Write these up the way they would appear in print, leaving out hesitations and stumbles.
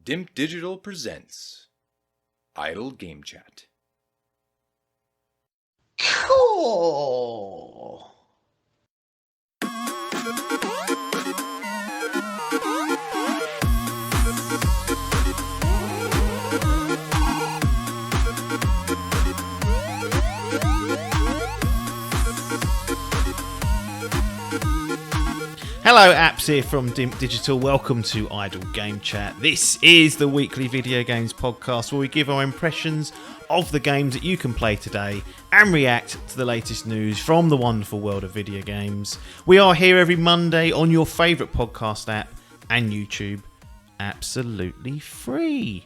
Dimp Digital presents Idle Game Chat. Cool. Hello, apps here from Dimp Digital. Welcome to Idle Game Chat. This is the weekly video games podcast where we give our impressions of the games that you can play today and react to the latest news from the wonderful world of video games. We are here every Monday on your favourite podcast app and YouTube, absolutely free.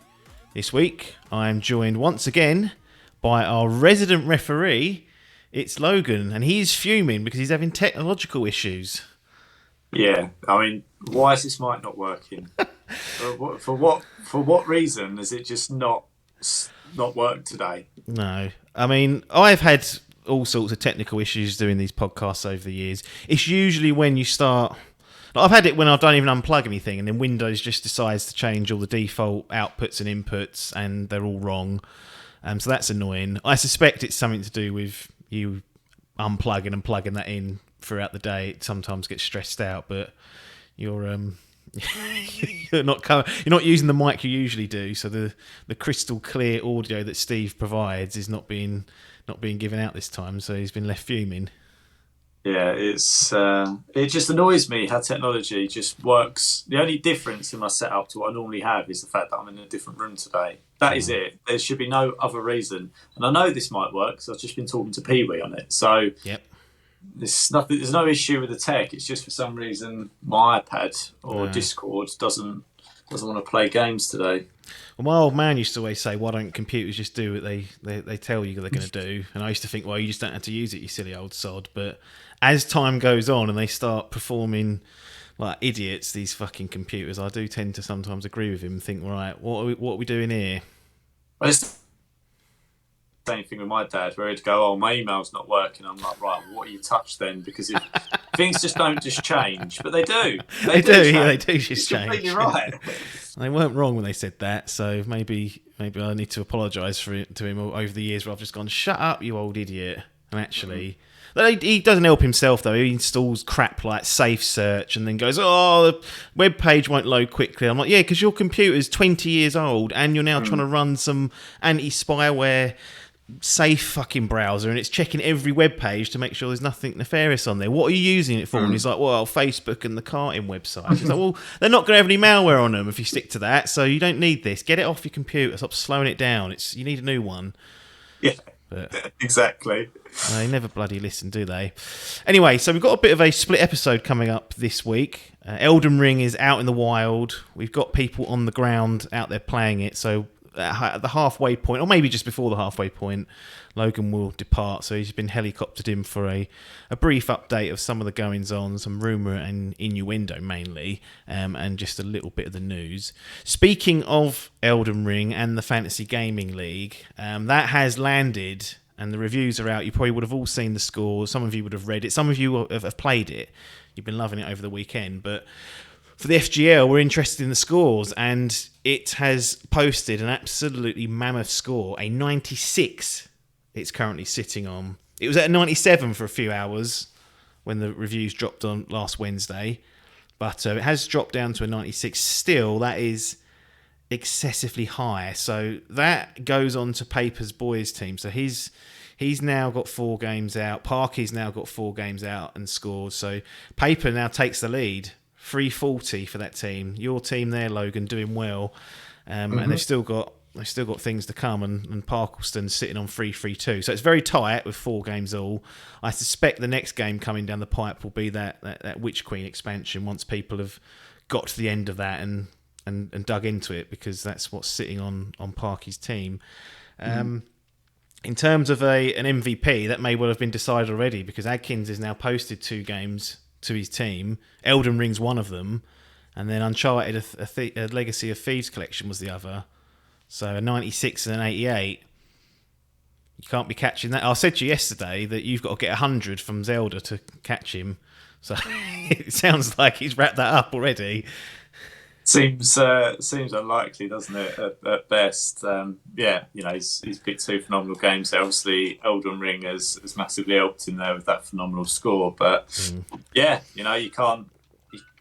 This week, I am joined once again by our resident referee. It's Logan, and he's fuming because he's having technological issues. Yeah, I mean, why is this mic not working? For what reason has it just not worked today? No, I mean, I've had all sorts of technical issues doing these podcasts over the years. It's usually when you start. I've had it when I don't even unplug anything, and then Windows just decides to change all the default outputs and inputs, and they're all wrong. So that's annoying. I suspect it's something to do with you unplugging and plugging that in throughout the day. It sometimes gets stressed out, but you're you're not using the mic you usually do, so the crystal clear audio that Steve provides is not being given out this time, so he's been left fuming. Yeah, it just annoys me how technology just works. The only difference in my setup to what I normally have is the fact that I'm in a different room today. That is it. There should be no other reason. And I know this might work because I've just been talking to Pee-wee on it. So Yep. There's no issue with the tech. It's just for some reason my iPad or Discord doesn't want to play games today. Well, my old man used to always say, "Why don't computers just do what they tell you they're going to do?" And I used to think, "Well, you just don't have to use it, you silly old sod." But as time goes on and they start performing like idiots, these fucking computers, I do tend to sometimes agree with him and think, right, what are we doing here? Well, it's the same thing with my dad, where he'd go, "Oh, my email's not working." I'm like, "Right, what do you touch then?" Because if things just don't just change, but they do. They do. Yeah, they do just it's change. Completely right. They weren't wrong when they said that, so maybe I need to apologise to him over the years where I've just gone, "Shut up, you old idiot." And actually, he doesn't help himself though. He installs crap like Safe Search and then goes, "Oh, the web page won't load quickly." I'm like, "Yeah, because your computer's 20 years old and you're now trying to run some anti-spyware safe fucking browser and it's checking every web page to make sure there's nothing nefarious on there. What are you using it for?" And he's like, "Well, Facebook and the karting website." He's like, "Well, they're not going to have any malware on them if you stick to that, so you don't need this. Get it off your computer. Stop slowing it down. You need a new one." Yeah, but exactly. They never bloody listen, do they? Anyway, so we've got a bit of a split episode coming up this week. Elden Ring is out in the wild. We've got people on the ground out there playing it, so at the halfway point, or maybe just before the halfway point, Logan will depart. So he's been helicoptered in for a brief update of some of the goings-on, some rumour and innuendo mainly, and just a little bit of the news. Speaking of Elden Ring and the Fantasy Gaming League, that has landed and the reviews are out. You probably would have all seen the scores. Some of you would have read it. Some of you have played it. You've been loving it over the weekend, but for the FGL, we're interested in the scores, and it has posted an absolutely mammoth score, a 96 it's currently sitting on. It was at a 97 for a few hours when the reviews dropped on last Wednesday, but it has dropped down to a 96. Still, that is excessively high. So that goes on to Paper's boys team. So he's now got 4 games out. Parky's now got 4 games out and scored. So Paper now takes the lead. 340 for that team. Your team there, Logan, doing well, and they've still got things to come. And Parkleston's sitting on 332. So it's very tight with 4 games all. I suspect the next game coming down the pipe will be that Witch Queen expansion once people have got to the end of that and dug into it, because that's what's sitting on Parky's team. In terms of an MVP, that may well have been decided already, because Adkins has now posted 2 games to his team. Elden Ring's one of them, and then Uncharted, a Legacy of Thieves collection was the other. So a 96 and an 88. You can't be catching that. I said to you yesterday that you've got to get 100 from Zelda to catch him. So it sounds like he's wrapped that up already. Seems unlikely, doesn't it? At best, yeah. He's picked two phenomenal games there. Obviously, Elden Ring has massively helped him there with that phenomenal score. But yeah, you can't.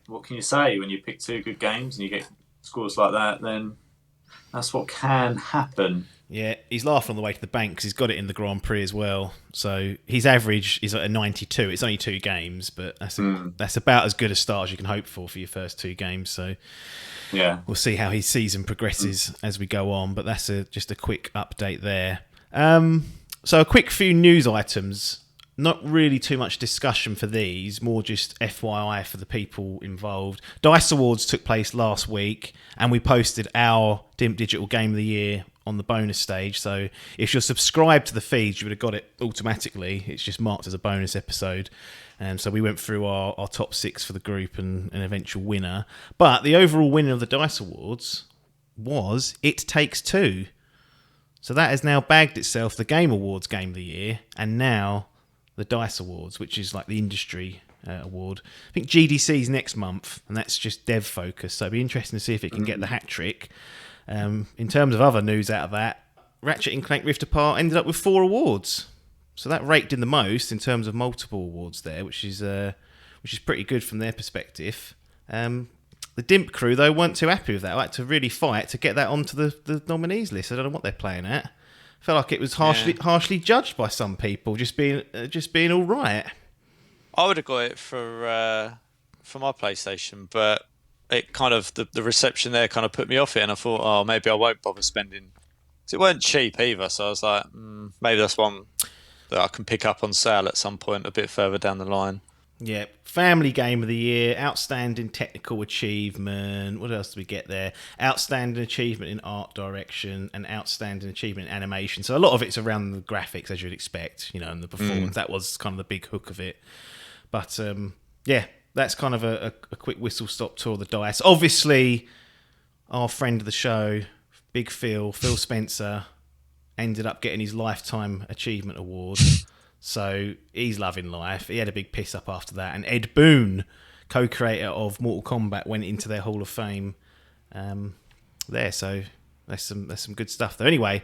What can you say when you pick two good games and you get scores like that? Then that's what can happen. Yeah, he's laughing on the way to the bank because he's got it in the Grand Prix as well. So his average is at a 92. It's only 2 games, but that's about as good a start as you can hope for your first 2 games. So yeah, we'll see how his season progresses as we go on. But that's just a quick update there. So a quick few news items. Not really too much discussion for these, more just FYI for the people involved. DICE Awards took place last week, and we posted our Dimp Digital Game of the Year on the bonus stage. So if you're subscribed to the feed, you would have got it automatically. It's just marked as a bonus episode. And so we went through our top 6 for the group and an eventual winner. But the overall winner of the DICE Awards was It Takes Two. So that has now bagged itself the Game Awards Game of the Year, and now the DICE Awards, which is like the industry award. I think GDC's next month, and that's just dev focus. So it'd be interesting to see if it can get the hat trick. In terms of other news out of that, Ratchet & Clank Rift Apart ended up with 4 awards. So that raked in the most in terms of multiple awards there, which is pretty good from their perspective. The Dimp crew, though, weren't too happy with that. I had to really fight to get that onto the nominees list. I don't know what they're playing at. I felt like it was harshly judged by some people, just being all right. I would have got it for my PlayStation, but it kind of the reception there kind of put me off it, and I thought, oh, maybe I won't bother spending. Cause it weren't cheap either, so I was like, maybe that's one that I can pick up on sale at some point a bit further down the line. Yeah, Family Game of the Year, Outstanding Technical Achievement. What else do we get there? Outstanding Achievement in Art Direction and Outstanding Achievement in Animation. So a lot of it's around the graphics, as you'd expect, and the performance. That was kind of the big hook of it. But yeah, that's kind of a quick whistle-stop tour of the DICE. Obviously, our friend of the show, Big Phil Spencer, ended up getting his Lifetime Achievement Award. So he's loving life. He had a big piss up after that. And Ed Boon, co-creator of Mortal Kombat, went into their Hall of Fame there. So there's some good stuff there. Anyway,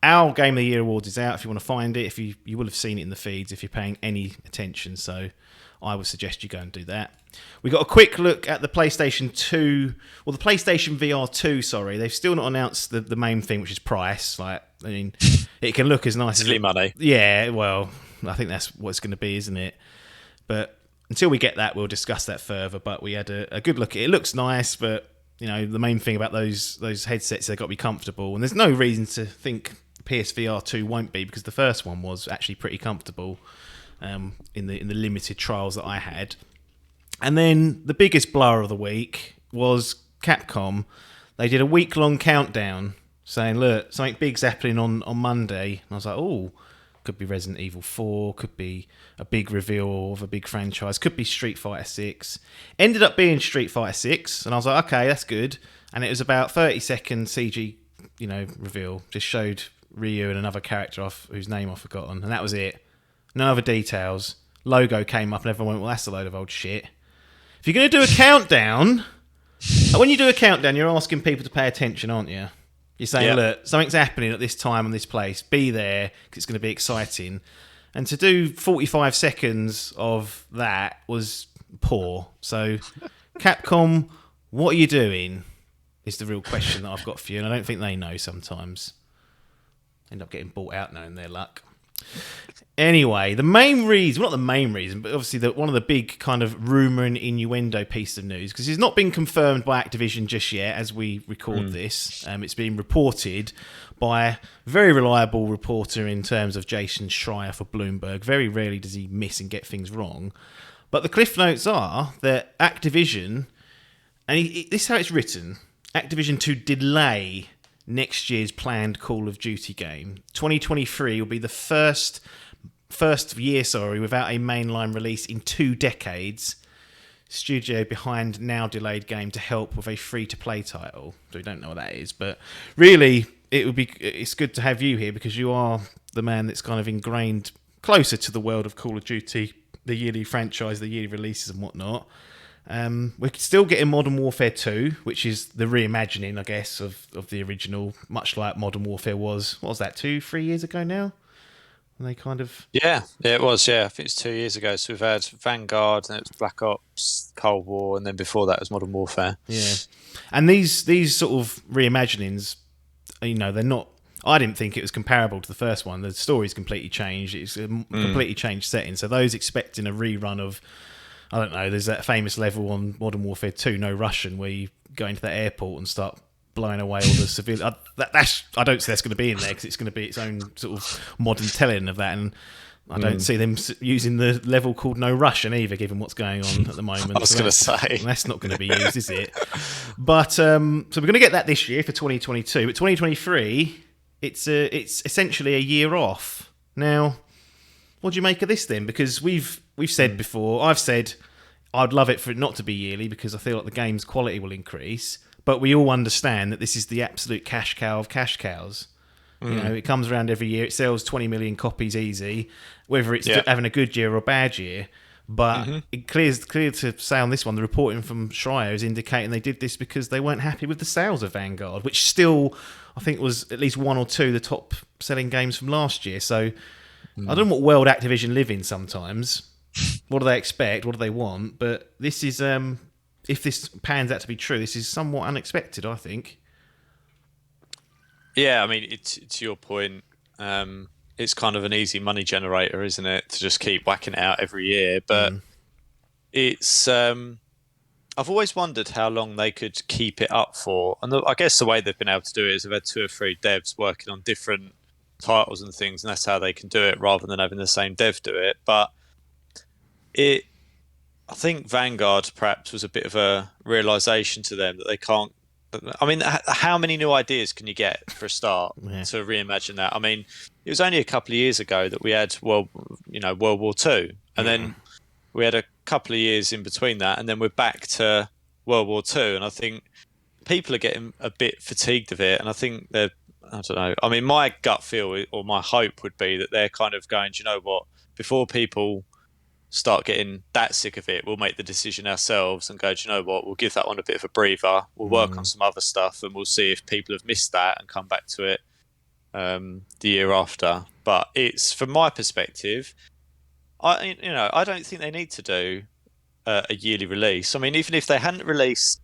our Game of the Year Awards is out if you want to find it. If you will have seen it in the feeds if you're paying any attention. So I would suggest you go and do that. We got a quick look at the PlayStation 2, or the PlayStation VR 2, sorry. They've still not announced the main thing, which is price. It can look as nice as... Silly money. Yeah, well, I think that's what it's going to be, isn't it? But until we get that, we'll discuss that further. But we had a good look at it. It looks nice, but the main thing about those headsets, they've got to be comfortable. And there's no reason to think PSVR 2 won't be, because the first one was actually pretty comfortable in the limited trials that I had. And then the biggest blower of the week was Capcom. They did a week-long countdown saying, look, something big's happening on Monday. And I was like, oh, could be Resident Evil 4, could be a big reveal of a big franchise, could be Street Fighter 6. Ended up being Street Fighter 6, and I was like, okay, that's good. And it was about 30-second CG, reveal. Just showed Ryu and another character whose name I've forgotten, and that was it. No other details. Logo came up, and everyone went, well, that's a load of old shit. If you're going to do a countdown, when you do a countdown, you're asking people to pay attention, aren't you? You're saying, look, something's happening at this time and this place. Be there, because it's going to be exciting. And to do 45 seconds of that was poor. So, Capcom, what are you doing? Is the real question that I've got for you. And I don't think they know sometimes. End up getting bought out knowing their luck. Anyway, the main reason, well, not the main reason, but obviously one of the big kind of rumour and innuendo piece of news, because it's not been confirmed by Activision just yet as we record this. It's been reported by a very reliable reporter in terms of Jason Schreier for Bloomberg. Very rarely does he miss and get things wrong. But the cliff notes are that Activision, and this is how it's written, Activision to delay next year's planned Call of Duty game. 2023 will be the first year without a mainline release in 2 decades. Studio behind now delayed game to help with a free-to-play title. So we don't know what that is, but really it's good to have you here, because you are the man that's kind of ingrained closer to the world of Call of Duty, the yearly franchise, the yearly releases and whatnot. We're still getting Modern Warfare 2, which is the reimagining, I guess, of the original, much like Modern Warfare was. What was that, 2-3 years ago now? And they kind of... Yeah, it was. Yeah, I think it's 2 years ago. So we've had Vanguard, and it was Black Ops, Cold War, and then before that was Modern Warfare. Yeah, and these sort of reimaginings, they're not. I didn't think it was comparable to the first one. The story's completely changed. It's a completely changed setting. So those expecting a rerun of, I don't know, there's that famous level on Modern Warfare 2, No Russian, where you go into the airport and start blowing away all the civilians. I don't see that's going to be in there because it's going to be its own sort of modern telling of that, and I don't see them using the level called No Russian either, given what's going on at the moment. I was going to say that's not going to be used, is it? But so we're going to get that this year for 2022, but 2023, it's essentially a year off. Now, what do you make of this then? Because we've said before, I've said I'd love it for it not to be yearly because I feel like the game's quality will increase. But we all understand that this is the absolute cash cow of cash cows. It comes around every year. It sells 20 million copies easy, whether it's having a good year or a bad year. But it clear to say on this one, the reporting from Schreier is indicating they did this because they weren't happy with the sales of Vanguard, which still, I think, was at least one or two of the top selling games from last year. So I don't know what world Activision live in sometimes. What do they expect? What do they want? But this is... if this pans out to be true, this is somewhat unexpected, I think. Yeah, I mean, it's your point. It's kind of an easy money generator, isn't it, to just keep whacking it out every year? But it's... I've always wondered how long they could keep it up for. And I guess the way they've been able to do it is they've had 2 or 3 devs working on different titles and things, and that's how they can do it rather than having the same dev do it. But I think Vanguard perhaps was a bit of a realization to them that they can't. I mean, how many new ideas can you get for a start to reimagine that? I mean, it was only a couple of years ago that we had World War II, and then we had a couple of years in between that, and then we're back to World War II. And I think people are getting a bit fatigued of it, and I think I don't know. I mean, my gut feel or my hope would be that they're kind of going, do you know what? Before people start getting that sick of it, we'll make the decision ourselves and go, do you know what, we'll give that one a bit of a breather, we'll work on some other stuff, and we'll see if people have missed that and come back to it the year after. But it's, from my perspective, I don't think they need to do a yearly release. I mean, even if they hadn't released,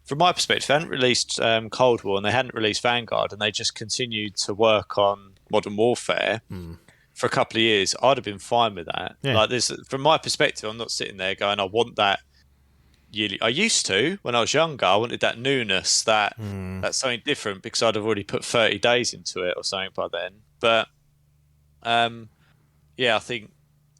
from my perspective, they hadn't released Cold War and they hadn't released Vanguard, and they just continued to work on Modern Warfare for a couple of years, I'd have been fine with that. Yeah. Like this, from my perspective, I'm not sitting there going, I want that yearly. I used to when I was younger. I wanted that newness, that's something different, because I'd have already put 30 days into it or something by then. But I think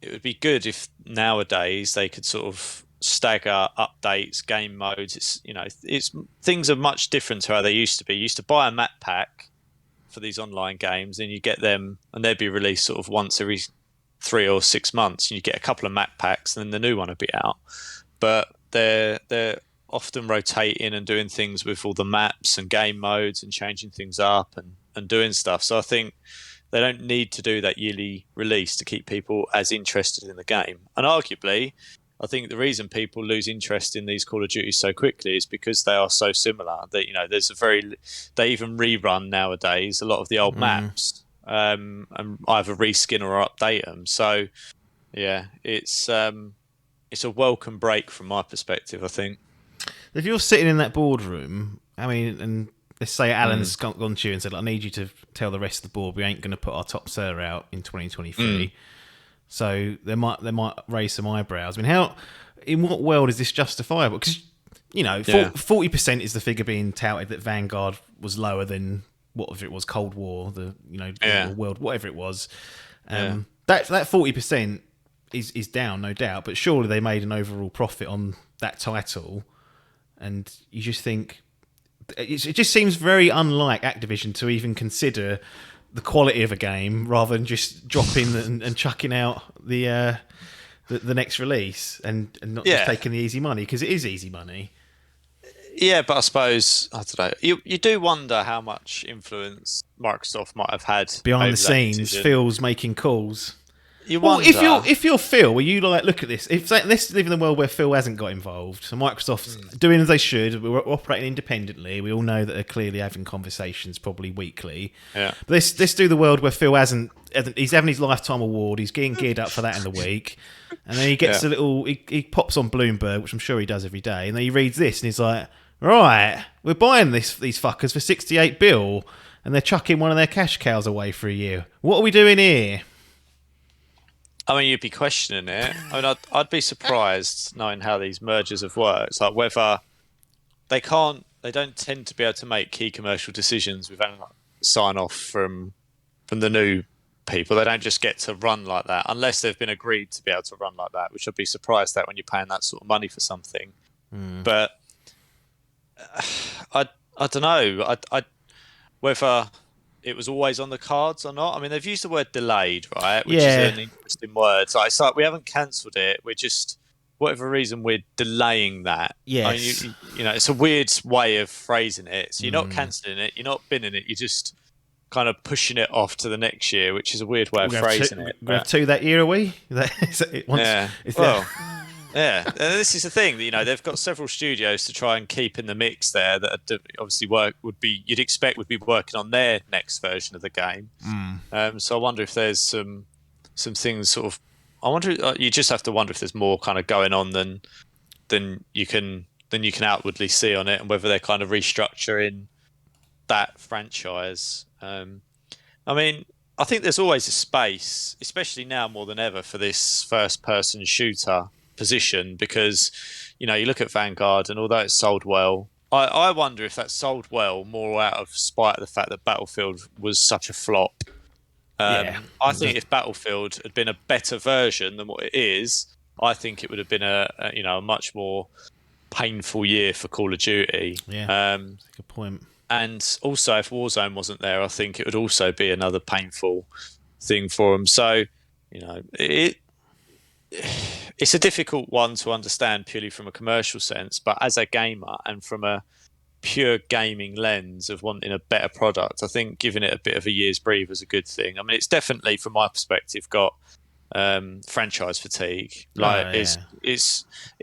it would be good if nowadays they could sort of stagger updates, game modes. It's things are much different to how they used to be. You used to buy a map pack for these online games, and you get them, and they'd be released sort of once every 3 or 6 months, and you get a couple of map packs, and then the new one would be out. But they're often rotating and doing things with all the maps and game modes and changing things up and doing stuff. So I think they don't need to do that yearly release to keep people as interested in the game. And arguably, I think the reason people lose interest in these Call of Duty so quickly is because they are so similar that, they even rerun nowadays a lot of the old maps, and either reskin or update them. So yeah, it's a welcome break from my perspective, I think. If you're sitting in that boardroom, I mean, and let's say Alan's gone to you and said, I need you to tell the rest of the board we ain't going to put our top seller out in 2023. So they might raise some eyebrows. I mean, in what world is this justifiable? Because 40% is the figure being touted that Vanguard was lower than whatever it was, Cold War, the world, whatever it was. That 40% is down, no doubt. But surely they made an overall profit on that title, and you just think it just seems very unlike Activision to even consider the quality of a game rather than just dropping and chucking out the next release and not just taking the easy money, because it is easy money. Yeah, but I suppose, I don't know, you do wonder how much influence Microsoft might have had behind the over that scenes, decision. Phil's making calls. you Well, wonder. if you're Phil, will you like look at this? If let's live in a world where Phil hasn't got involved, so Microsoft's doing as they should. We're operating independently. We all know that they're clearly having conversations, probably weekly. Yeah. But let's do the world where Phil hasn't. He's having his lifetime award. He's getting geared up for that in the week, and then he gets a little. He pops on Bloomberg, which I'm sure he does every day, and then he reads this, and he's like, "Right, we're buying these fuckers for 68 bill, and they're chucking one of their cash cows away for a year. What are we doing here?" I mean, you'd be questioning it. I mean, I'd be surprised knowing how these mergers have worked. Like whether they don't tend to be able to make key commercial decisions without sign off from the new people. They don't just get to run like that unless they've been agreed to be able to run like that, which I'd be surprised at when you're paying that sort of money for something. But I don't know. Whether it was always on the cards or not. I mean, they've used the word delayed, right? Which is an interesting word. So it's like we haven't cancelled it. We're just, whatever reason, we're delaying that. Yes. I mean, you know, it's a weird way of phrasing it. So you're not cancelling it. You're not binning it. You're just kind of pushing it off to the next year, which is a weird way of phrasing it. We have two that year, are we? Yeah, and this is the thing. You know, they've got several studios to try and keep in the mix there that obviously you'd expect would be working on their next version of the game. So I wonder if there's some things sort of. I wonder. You just have to wonder if there's more kind of going on than you can outwardly see on it, and whether they're kind of restructuring that franchise. I mean, I think there's always a space, especially now more than ever, for this first-person shooter position, because you know you look at Vanguard, and although it's sold well, I wonder if that sold well more out of spite of the fact that Battlefield was such a flop. I think if Battlefield had been a better version than what it is, I think it would have been a much more painful year for Call of Duty. Good point. And also, if Warzone wasn't there, I think it would also be another painful thing for them. So, you know, it's a difficult one to understand purely from a commercial sense, but as a gamer and from a pure gaming lens of wanting a better product, I think giving it a bit of a year's breather is a good thing. I mean, it's definitely, from my perspective, got franchise fatigue. It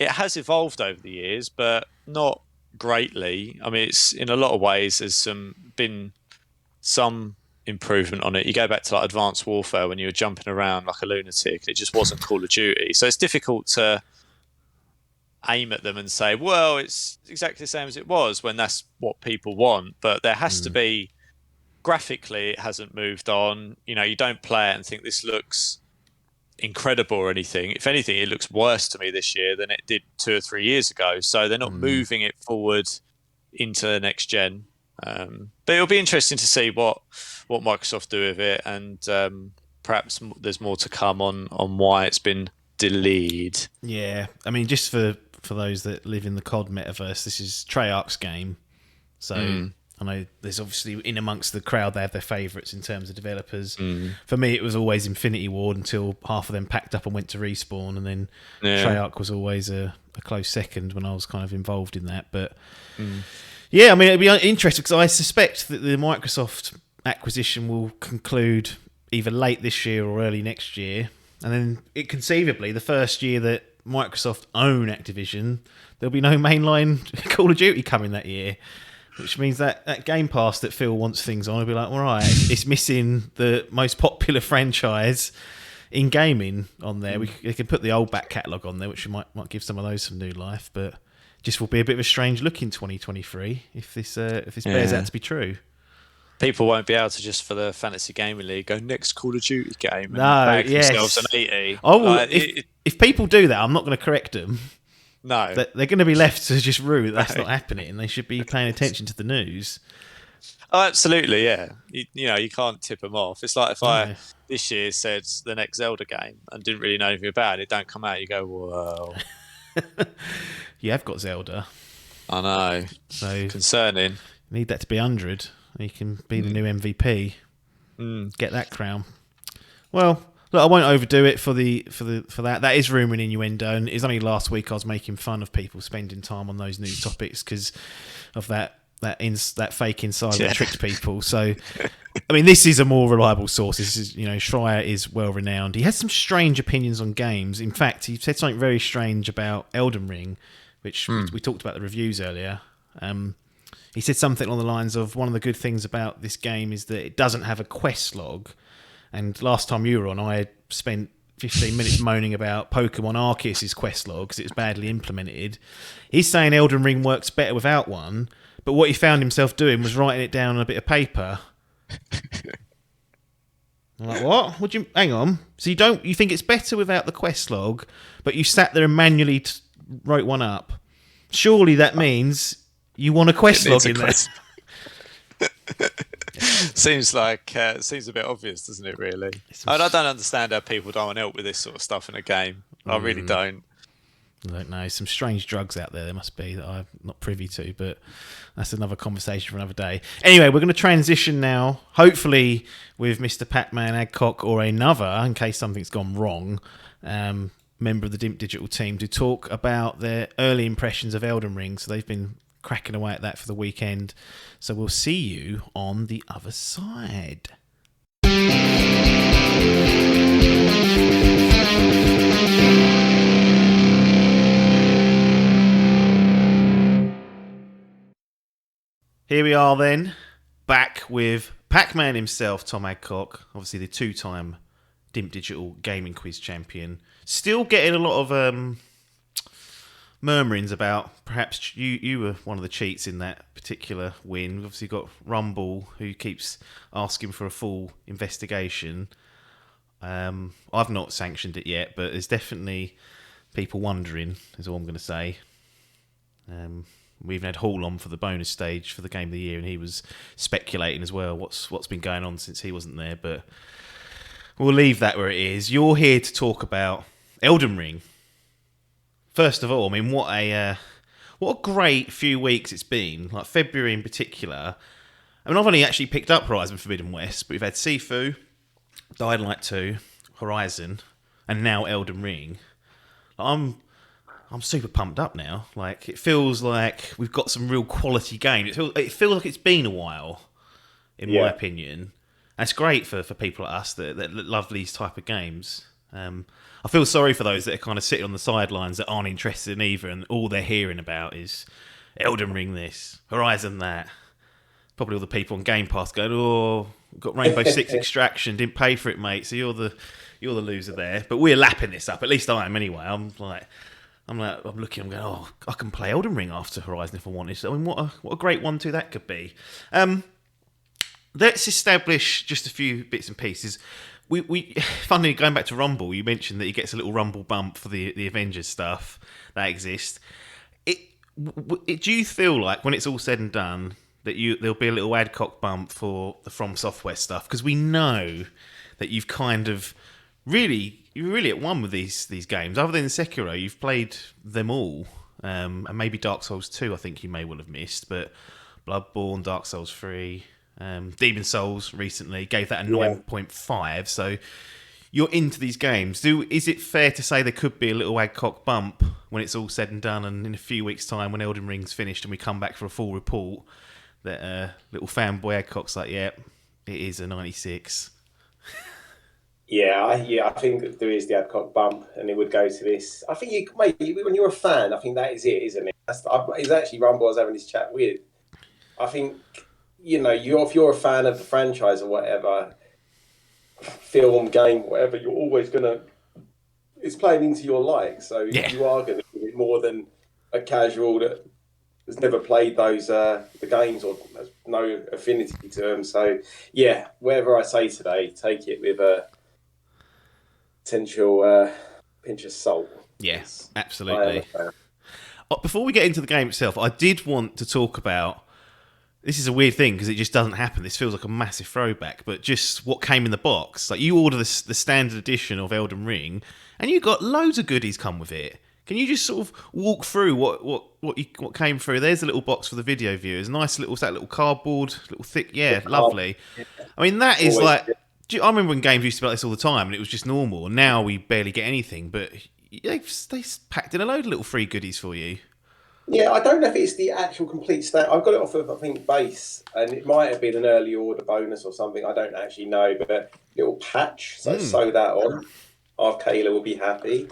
has evolved over the years, but not greatly. I mean, it's in a lot of ways there's been some improvement on it. You go back to like Advanced Warfare when you were jumping around like a lunatic. It just wasn't Call of Duty, so it's difficult to aim at them and say, well, it's exactly the same as it was, when that's what people want. But there has to be, graphically it hasn't moved on. You know, you don't play it and think this looks incredible or anything. If anything, it looks worse to me this year than it did 2 or 3 years ago. So they're not moving it forward into the next gen. But it'll be interesting to see what Microsoft do with it, and perhaps there's more to come on why it's been delayed. Yeah, I mean, just for those that live in the COD metaverse, this is Treyarch's game. So I know there's obviously in amongst the crowd they have their favourites in terms of developers. For me, it was always Infinity Ward until half of them packed up and went to Respawn, and then Treyarch was always a close second when I was kind of involved in that. But yeah, I mean, it'd be interesting because I suspect that the Microsoft acquisition will conclude either late this year or early next year, and then conceivably the first year that Microsoft own Activision, there'll be no mainline Call of Duty coming that year, which means that Game Pass that Phil wants things on will be like, all right, it's missing the most popular franchise in gaming on there. They can put the old back catalogue on there, which might give some of those some new life, but just will be a bit of a strange look in 2023 if this bears out to be true. People won't be able to, just for the Fantasy Gaming League, go next Call of Duty game and bag themselves an 80. If people do that, I'm not going to correct them. No. They're going to be left to just rue that's not happening, and they should be paying attention to the news. Oh, absolutely, yeah. You can't tip them off. It's like if I this year said the next Zelda game and didn't really know anything about it, don't come out, you go, whoa. You have got Zelda. I know. So concerning. You need that to be 100. You can be the new MVP. Get that crown. Well, look, I won't overdo it for that. That is rumour and innuendo, and it's only last week I was making fun of people spending time on those news topics because of that fake insider that tricked people. So I mean, this is a more reliable source. This is, Schreier is well renowned. He has some strange opinions on games. In fact, he said something very strange about Elden Ring, which we talked about the reviews earlier. He said something along the lines of, one of the good things about this game is that it doesn't have a quest log. And last time you were on, I had spent 15 minutes moaning about Pokemon Arceus' quest log because it was badly implemented. He's saying Elden Ring works better without one, but what he found himself doing was writing it down on a bit of paper. I'm like, what? Would you hang on? So you think it's better without the quest log, but you sat there and manually wrote one up? Surely that means you want a quest log in there. Seems a bit obvious, doesn't it? Really, I don't understand how people don't want help with this sort of stuff in a game. I really don't. I don't know. Some strange drugs out there must be that I'm not privy to, but that's another conversation for another day. Anyway, we're going to transition now, hopefully with Mr. Pac-Man Adcock or another, in case something's gone wrong, member of the Dimp Digital team, to talk about their early impressions of Elden Ring. So they've been cracking away at that for the weekend. So we'll see you on the other side. Here we are then, back with Pac-Man himself, Tom Adcock, obviously the two-time Dimp Digital Gaming Quiz champion. Still getting a lot of murmurings about perhaps you were one of the cheats in that particular win. We've obviously got Rumble, who keeps asking for a full investigation. I've not sanctioned it yet, but there's definitely people wondering, is all I'm going to say. We even had Hall on for the bonus stage for the Game of the Year, and he was speculating as well what's been going on since he wasn't there. But we'll leave that where it is. You're here to talk about Elden Ring. First of all, I mean, what a great few weeks it's been. Like February in particular. I mean, I've only actually picked up Horizon Forbidden West, but we've had Sifu, Dying Light 2, Horizon, and now Elden Ring. I'm super pumped up now. Like, it feels like we've got some real quality games. It feels like it's been a while, in my opinion. That's great for people like us that love these type of games. I feel sorry for those that are kind of sitting on the sidelines that aren't interested in either, and all they're hearing about is Elden Ring this, Horizon that. Probably all the people on Game Pass going, "Oh, we've got Rainbow Six Extraction, didn't pay for it, mate. So you're the loser there." But we're lapping this up. At least I am anyway. I'm looking. I'm going, "Oh, I can play Elden Ring after Horizon if I wanted." So, I mean, what a great 1-2 that could be. Let's establish just a few bits and pieces. We finally, going back to Rumble, you mentioned that he gets a little Rumble bump for the Avengers stuff that exists. Do you feel like when it's all said and done that there'll be a little Adcock bump for the From Software stuff? Because we know that you've kind of you're really at one with these games. Other than Sekiro, you've played them all, and maybe Dark Souls 2. I think you may well have missed, but Bloodborne, Dark Souls 3. Demon Souls recently gave that a 9.5, so you're into these games. Is it fair to say there could be a little Adcock bump when it's all said and done, and in a few weeks' time when Elden Ring's finished and we come back for a full report, that little fanboy Adcock's like, yeah, it is a 96? I think there is the Adcock bump, and it would go to this. I think when you're a fan, I think that is it, isn't it? It's actually Rumble I was having this chat with. I think, if you're a fan of the franchise or whatever, film, game, whatever, you're always it's playing into your like. So you are going to give it more than a casual that has never played those the games or has no affinity to them. So whatever I say today, take it with a potential pinch of salt. Yes, absolutely. Before we get into the game itself, I did want to talk about. This is a weird thing because it just doesn't happen. This feels like a massive throwback, but just what came in the box. Like, you order the standard edition of Elden Ring, and you got loads of goodies come with it. Can you just sort of walk through what came through? There's a little box for the video viewers. Nice little cardboard, little thick. Yeah, lovely. I mean, that is always, like. I remember when games used to be like this all the time, and it was just normal. And now we barely get anything, but they packed in a load of little free goodies for you. Yeah, I don't know if it's the actual complete stat. I've got it off of, I think, base, and it might have been an early order bonus or something. I don't actually know, but a little patch. So sew that on. Our Kayla will be happy.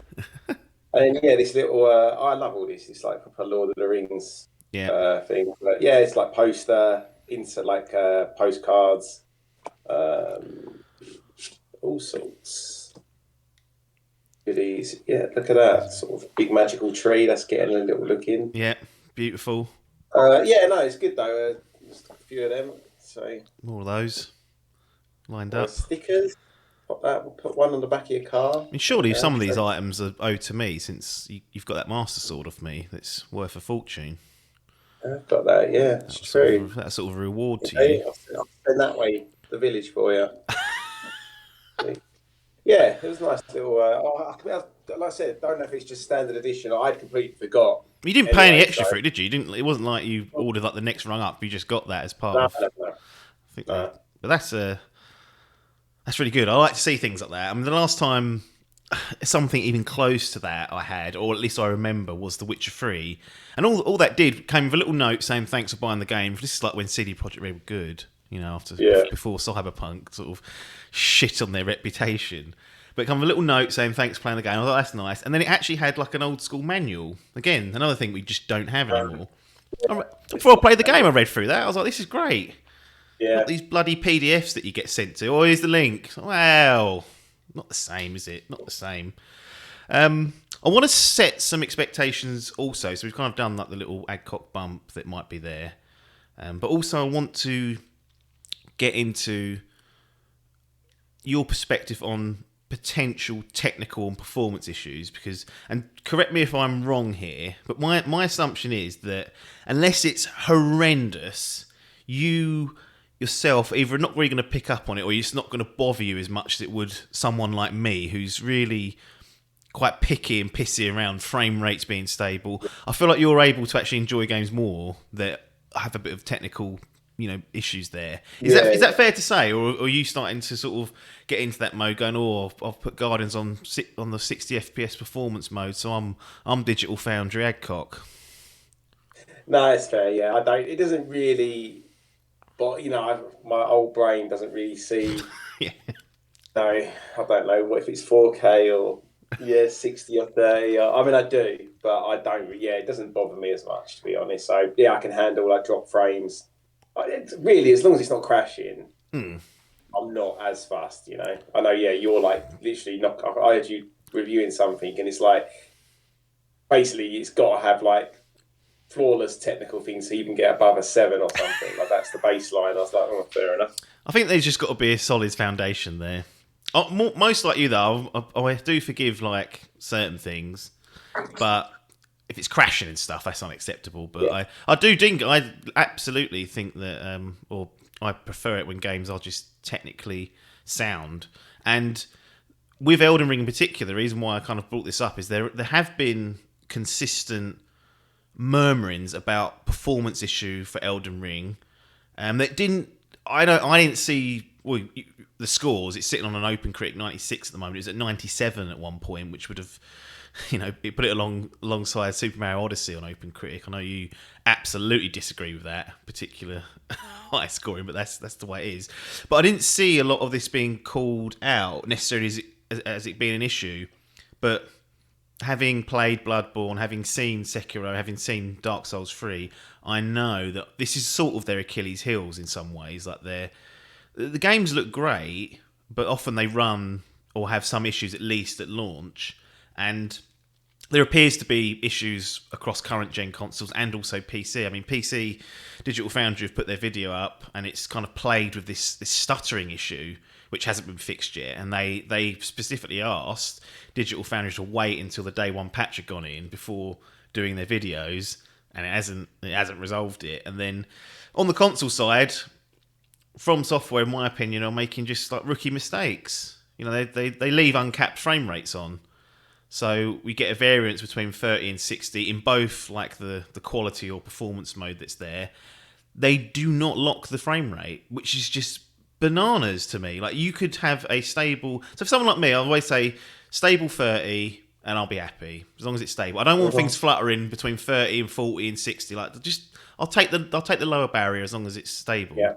And then, yeah, this little. I love all this. It's like a Lord of the Rings Yeah. thing. But yeah, it's like poster, insert like postcards, all sorts. Goodies. Yeah, look at that sort of big magical tree. That's getting a little look in. Yeah, beautiful. Yeah, no, it's good though. Just a few of them. So More of those lined more up. stickers. Pop that. We'll put one on the back of your car. I mean, surely some of these so- items are owed to me, since you've got that Master Sword of me that's worth a fortune. I've got that. Yeah, it's true. That sort of reward to Okay, you. I'll send that way the village for you. Yeah, it was a nice little. Like I said, don't know if it's just standard edition. I'd completely forgot. You didn't pay any Anyway, extra so- for it, did you? It wasn't like you ordered like the next rung up. You just got that as part No, of. no. I think No. but that's really good. I like to see things like that. I mean, the last time something even close to that I had, or at least I remember, was The Witcher 3, and all that did came with a little note saying thanks for buying the game. This is like when CD Projekt Red were good, before Cyberpunk sort of shit on their reputation. But it came with a little note saying thanks for playing the game. I thought that's nice, and then it actually had like an old school manual. Again, another thing we just don't have anymore. Before I played the game, I read through that. I was like, this is great. Yeah. Not these bloody PDFs that you get sent to. Oh, here's the link. Well, not the same, is it? Not the same. I want to set some expectations also. So we've kind of done like the little Adcock bump that might be there. But also I want to get into your perspective on potential technical and performance issues, because, and correct me if I'm wrong here, but my assumption is that unless it's horrendous, you yourself either not really going to pick up on it, or it's not going to bother you as much as it would someone like me who's really quite picky and pissy around frame rates being stable. I feel like you're able to actually enjoy games more that have a bit of technical issues there. Is that fair to say, or are you starting to sort of get into that mode, going, oh, I've put Guardians on the 60 FPS performance mode, so I'm Digital Foundry Adcock? No, it's fair. Yeah, I don't. It doesn't really. But my old brain doesn't really see. Yeah. No, I don't know what if it's 4K or 60 or 30. I mean, I do, but I don't. Yeah, it doesn't bother me as much, to be honest. So yeah, I can handle like drop frames. It's really, as long as it's not crashing, I'm not as fast. I know. Yeah, you're like literally not. I heard you reviewing something, and it's like basically it's got to have like flawless technical things to even get above a 7 or something. Like that's the baseline. I was like, oh, fair enough. I think there's just got to be a solid foundation there. Most like you though, I do forgive like certain things, but if it's crashing and stuff, that's unacceptable. But yeah. I absolutely think that, or I prefer it when games are just technically sound. And with Elden Ring in particular, the reason why I kind of brought this up is there have been consistent murmurings about performance issue for Elden Ring. That didn't. I didn't see the scores. It's sitting on an OpenCritic 96 at the moment. It was at 97 at one point, which would have, put it alongside Super Mario Odyssey on OpenCritic. I know you absolutely disagree with that particular high scoring, but that's the way it is. But I didn't see a lot of this being called out necessarily as it being an issue. But having played Bloodborne, having seen Sekiro, having seen Dark Souls 3, I know that this is sort of their Achilles heels in some ways. Like the games look great, but often they run or have some issues at least at launch. And there appears to be issues across current gen consoles and also PC. I mean, PC, Digital Foundry have put their video up, and it's kind of played with this stuttering issue, which hasn't been fixed yet. And they specifically asked Digital Foundry to wait until the day one patch had gone in before doing their videos, and it hasn't resolved it. And then on the console side, From Software, in my opinion, are making just like rookie mistakes. They leave uncapped frame rates on. So we get a variance between 30 and 60 in both like the quality or performance mode that's there. They do not lock the frame rate, which is just bananas to me. Like you could have a stable... So for someone like me, I always say stable 30 and I'll be happy as long as it's stable. I don't want things fluttering between 30 and 40 and 60. Like, just I'll take the lower barrier as long as it's stable. Yeah.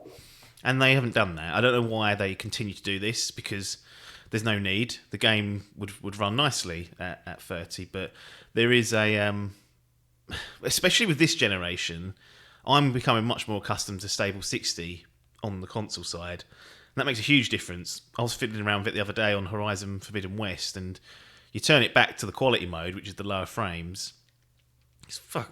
And they haven't done that. I don't know why they continue to do this, because there's no need. The game would run nicely at 30, but there is a especially with this generation, I'm becoming much more accustomed to stable 60 on the console side. And that makes a huge difference. I was fiddling around with it the other day on Horizon Forbidden West, and you turn it back to the quality mode, which is the lower frames.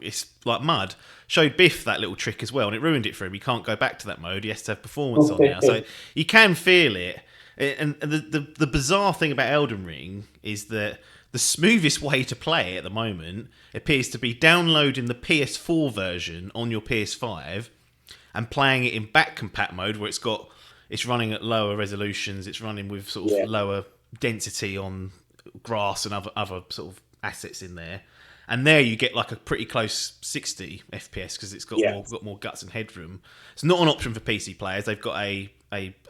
It's like mud. Showed Biff that little trick as well, and it ruined it for him. He can't go back to that mode. He has to have performance on now. So you can feel it. And the bizarre thing about Elden Ring is that the smoothest way to play it at the moment appears to be downloading the PS4 version on your PS5 and playing it in back compat mode, where it's running at lower resolutions, it's running with sort of lower density on grass and other sort of assets in there. And there you get like a pretty close 60 FPS because it's got more guts and headroom. It's not an option for PC players. They've got a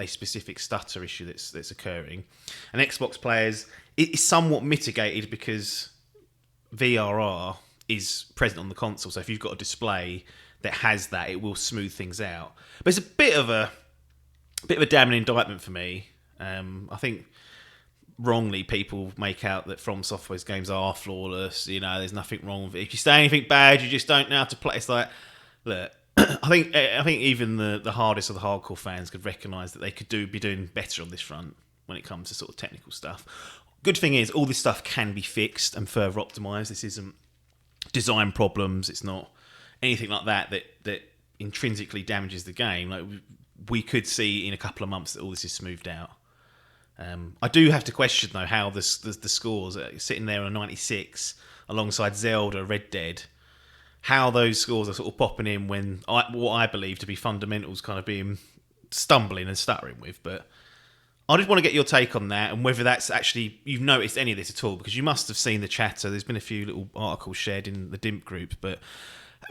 specific stutter issue that's occurring. And Xbox players, it is somewhat mitigated because VRR is present on the console. So if you've got a display that has that, it will smooth things out. But it's a bit of a damning indictment for me. I think wrongly people make out that From Software's games are flawless. You know, there's nothing wrong with it. If you say anything bad, you just don't know how to play. It's like, look, I think even the hardest of the hardcore fans could recognise that they could be doing better on this front when it comes to sort of technical stuff. Good thing is all this stuff can be fixed and further optimised. This isn't design problems. It's not anything like that intrinsically damages the game. Like, we could see in a couple of months that all this is smoothed out. I do have to question though how the scores sitting there on a 96 alongside Zelda, Red Dead, how those scores are sort of popping in when what I believe to be fundamentals kind of being stumbling and stuttering with. But I just want to get your take on that and whether that's actually you've noticed any of this at all, because you must have seen the chatter. There's been a few little articles shared in the Dimp group, but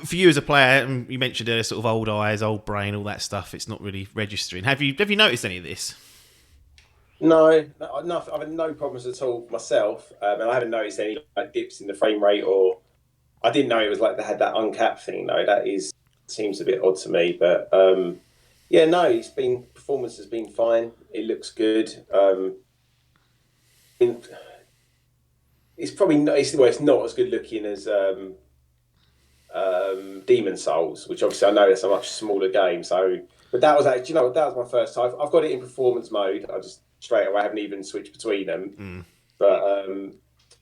for you as a player, you mentioned earlier sort of old eyes, old brain, all that stuff, it's not really registering. Have you noticed any of this? No, I've had no problems at all myself, and I haven't noticed any like dips in the frame rate, or I didn't know it was like they had that uncapped thing though. That seems a bit odd to me, but yeah, no, performance has been fine. It looks good. It's probably not, it's not as good looking as Demon Souls, which obviously I know it's a much smaller game. So, but that was actually, that was my first time. I've got it in performance mode. I just straight away haven't even switched between them. But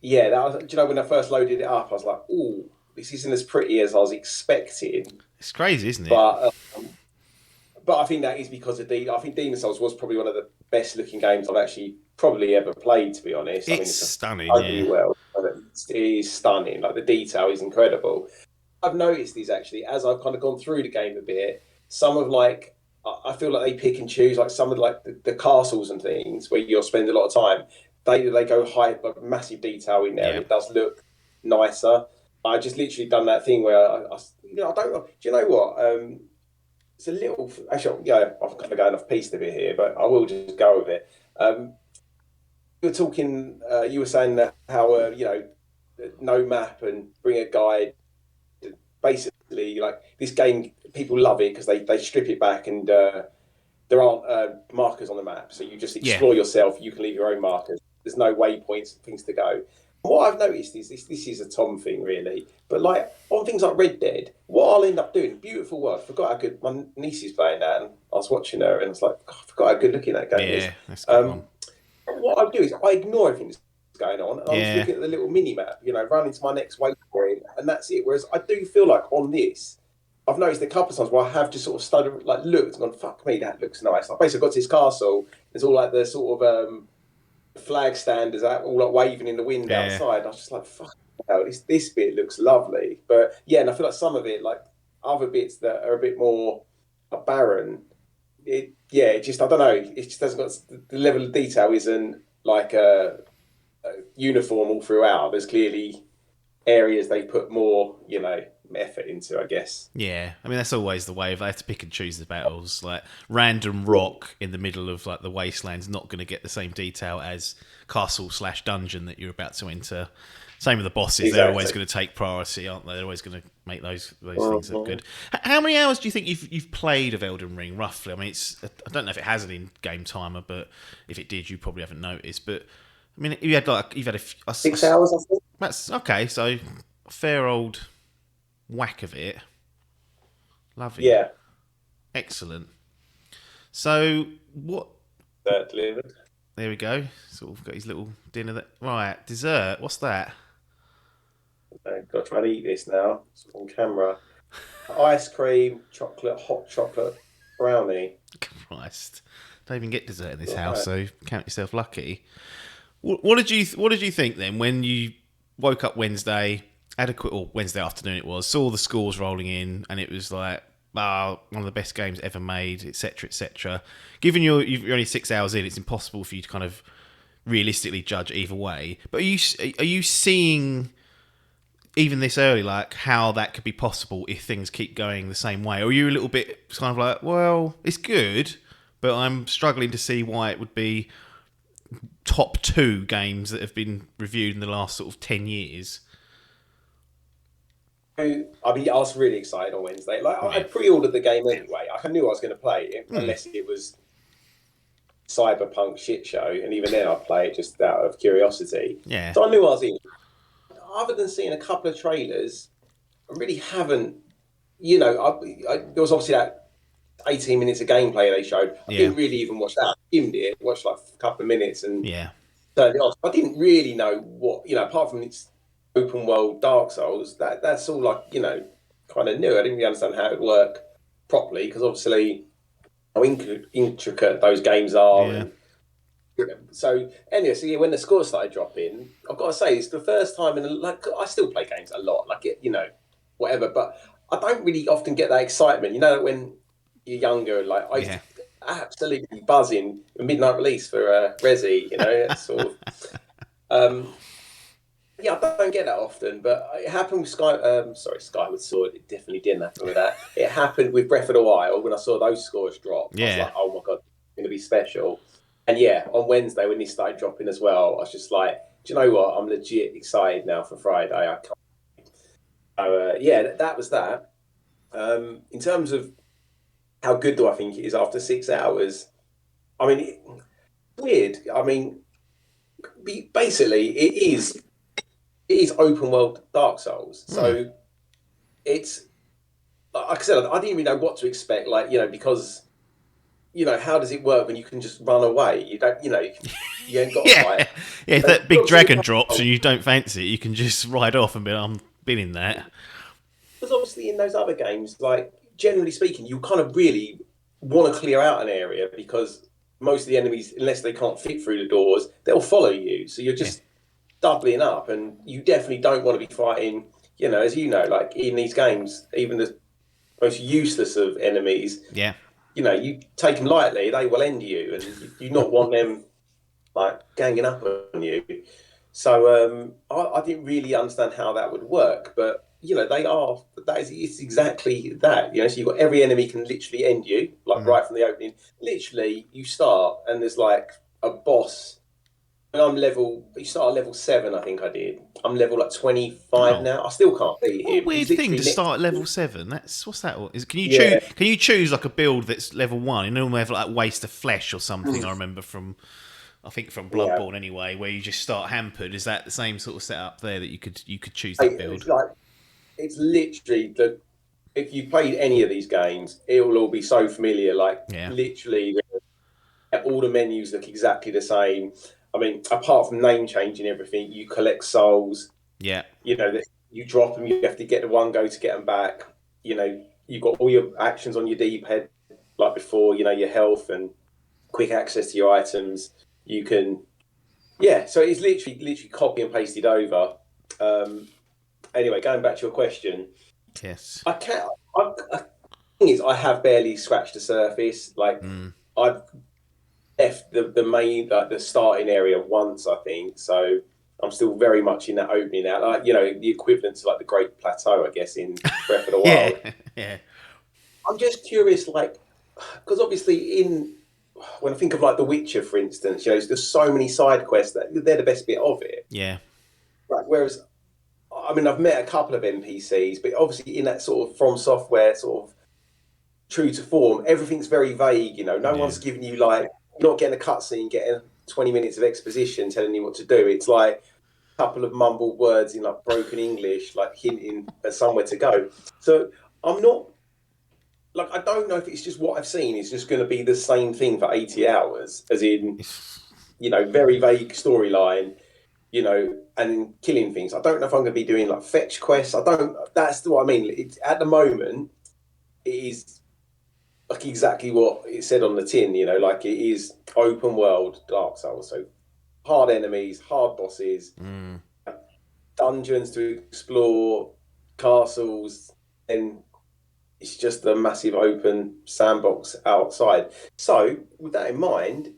yeah, that was, when I first loaded it up, I was like, "Oh, this isn't as pretty as I was expecting." It's crazy, isn't it? But I think that is because I think Demon Souls was probably one of the best looking games I've actually probably ever played, to be honest. It's stunning. Well, it is stunning. Like, the detail is incredible. I've noticed these actually as I've kind of gone through the game a bit. Some of like, I feel like they pick and choose, like some of like the castles and things where you'll spend a lot of time. They go high, like massive detail in there. Yeah. And it does look nicer. I just literally done that thing where I don't know. Do you know what? It's a little. Actually, yeah, I'm kind of going off piece a bit here, but I will just go with it. You were talking. You were saying that how no map and bring a guide. Basically, like, this game, people love it because they strip it back and there aren't markers on the map, so you just explore yourself. You can leave your own markers. There's no waypoints, things to go. What I've noticed is this is a Tom thing, really. But like on things like Red Dead, what I'll end up doing, beautiful world. I forgot how good my niece is playing that, and I was watching her, and I was like, I forgot how good looking that game is. That's a good one. What I do is I ignore everything that's going on, and I'm just looking at the little mini map, run into my next waypoint, and that's it. Whereas I do feel like on this, I've noticed a couple of times where I have just sort of studied, like, looked and gone, fuck me, that looks nice. Like, basically, I got to this castle. There's all like the sort of flag standers out, all like waving in the wind outside. I was just like, fuck hell, this bit looks lovely. But yeah, and I feel like some of it, like other bits that are a bit more barren, I don't know. It just hasn't got the level of detail. Isn't like uniform all throughout. There's clearly areas they put more effort into, I guess. Yeah, I mean that's always the way. If they have to pick and choose the battles, like random rock in the middle of like the wasteland's not going to get the same detail as castle/dungeon that you're about to enter. Same with the bosses; they're Exactly. always going to take priority, aren't they? They're always going to make those things look good. How many hours do you think you've played of Elden Ring roughly? I mean, I don't know if it has an in-game timer, but if it did, you probably haven't noticed. But I mean, you've had 6 hours, I think. That's okay. So a fair old whack of it. Lovely. Yeah, Excellent. So what? delivered. There we go. Sort of got his little dinner. Right, dessert. What's that? I've got to try and eat this now. It's on camera. Ice cream, hot chocolate brownie. Christ, don't even get dessert in this house. So count yourself lucky. What did you think then when you woke up Wednesday? Wednesday afternoon it was. Saw the scores rolling in, and it was like, one of the best games ever made, etc., etc. Given you're only 6 hours in, it's impossible for you to kind of realistically judge either way. But are you seeing even this early, like how that could be possible if things keep going the same way? Or are you a little bit kind of like, well, it's good, but I'm struggling to see why it would be top 2 games that have been reviewed in the last sort of 10 years? I mean, I was really excited on Wednesday. Like, I pre-ordered the game anyway. I knew I was going to play it, unless it was cyberpunk shit show, and even then I'd play it just out of curiosity. Yeah. So I knew I was in. Other than seeing a couple of trailers, I really haven't. You know, there was obviously that 18 minutes of gameplay they showed. I didn't really even watch that. I skimmed it, watched like a couple of minutes, and turned it off. I didn't really know what, apart from its open world Dark Souls. That's all like kind of new. I didn't really understand how it would work properly, because obviously how intricate those games are. Yeah. So anyway, when the scores started dropping, I've got to say it's the first time I still play games a lot, whatever, but I don't really often get that excitement. When you're younger, like I used to absolutely buzzing a midnight release for Resi. It's sort of. I don't get that often, but it happened with Skyward Sword. It definitely didn't happen with that. It happened with Breath of the Wild when I saw those scores drop. I was like, oh my god, it's going to be special. And on Wednesday when these started dropping as well, I was just like, do you know what? I'm legit excited now for Friday. I can't. So, that was that. In terms of how good do I think it is after 6 hours? I mean, it's weird. I mean, basically, it is open world Dark Souls. So it's, like I said, I didn't even know what to expect. Because how does it work when you can just run away? You don't, you ain't got to fight. Yeah, if that big dragon drops and you don't fancy it, you can just ride off and be like, I'm been in that. Because obviously in those other games, like generally speaking, you kind of really want to clear out an area, because most of the enemies, unless they can't fit through the doors, they'll follow you. So you're just doubling up, and you definitely don't want to be fighting, as like in these games, even the most useless of enemies. Yeah. You take them lightly, they will end you, and you do not want them like ganging up on you. So I didn't really understand how that would work, but it's exactly that. So you've got every enemy can literally end you, like right from the opening. Literally, you start and there's like a boss. And you start at level 7, I think I did. I'm level like 25 now. I still can't beat him. What a weird thing to start at level 7. What's that? Can you choose like a build that's level 1? You normally have like Waste of Flesh or something. I remember from Bloodborne anyway, where you just start hampered. Is that the same sort of setup there that you could choose that build? It's literally if you played any of these games, it will all be so familiar. Literally, all the menus look exactly the same. I mean, apart from name changing everything, you collect souls. Yeah. You drop them, you have to get the one go to get them back. You've got all your actions on your D-pad, like before, your health and quick access to your items. You can, so it's literally copy and pasted over. Anyway, going back to your question. Yes. The thing is, I have barely scratched the surface. I've left the main, the starting area once, I think. So I'm I'm still very much in that opening now, like, you know, the equivalent to like the Great Plateau, I guess, in Breath of the Wild. Yeah. I'm just curious, like, because obviously when I think of like The Witcher, for instance, you know, there's so many side quests that they're the best bit of it. Yeah. Right. Whereas, I mean, I've met a couple of NPCs, but obviously in that sort of From Software sort of true to form, everything's very vague. You know, no one's giving you like, you're not getting a cutscene, getting 20 minutes of exposition telling you what to do. It's like a couple of mumbled words in like broken English, like hinting at somewhere to go. So I'm not like, I don't know if it's just what I've seen is just going to be the same thing for 80 hours, as in, you know, very vague storyline, you know, and killing things. I don't know if I'm going to be doing like fetch quests. That's what I mean. At the moment, it is like exactly what it said on the tin, you know, like it is open world Dark Souls. So hard enemies, hard bosses, dungeons to explore, castles, and it's just a massive open sandbox outside. So with that in mind,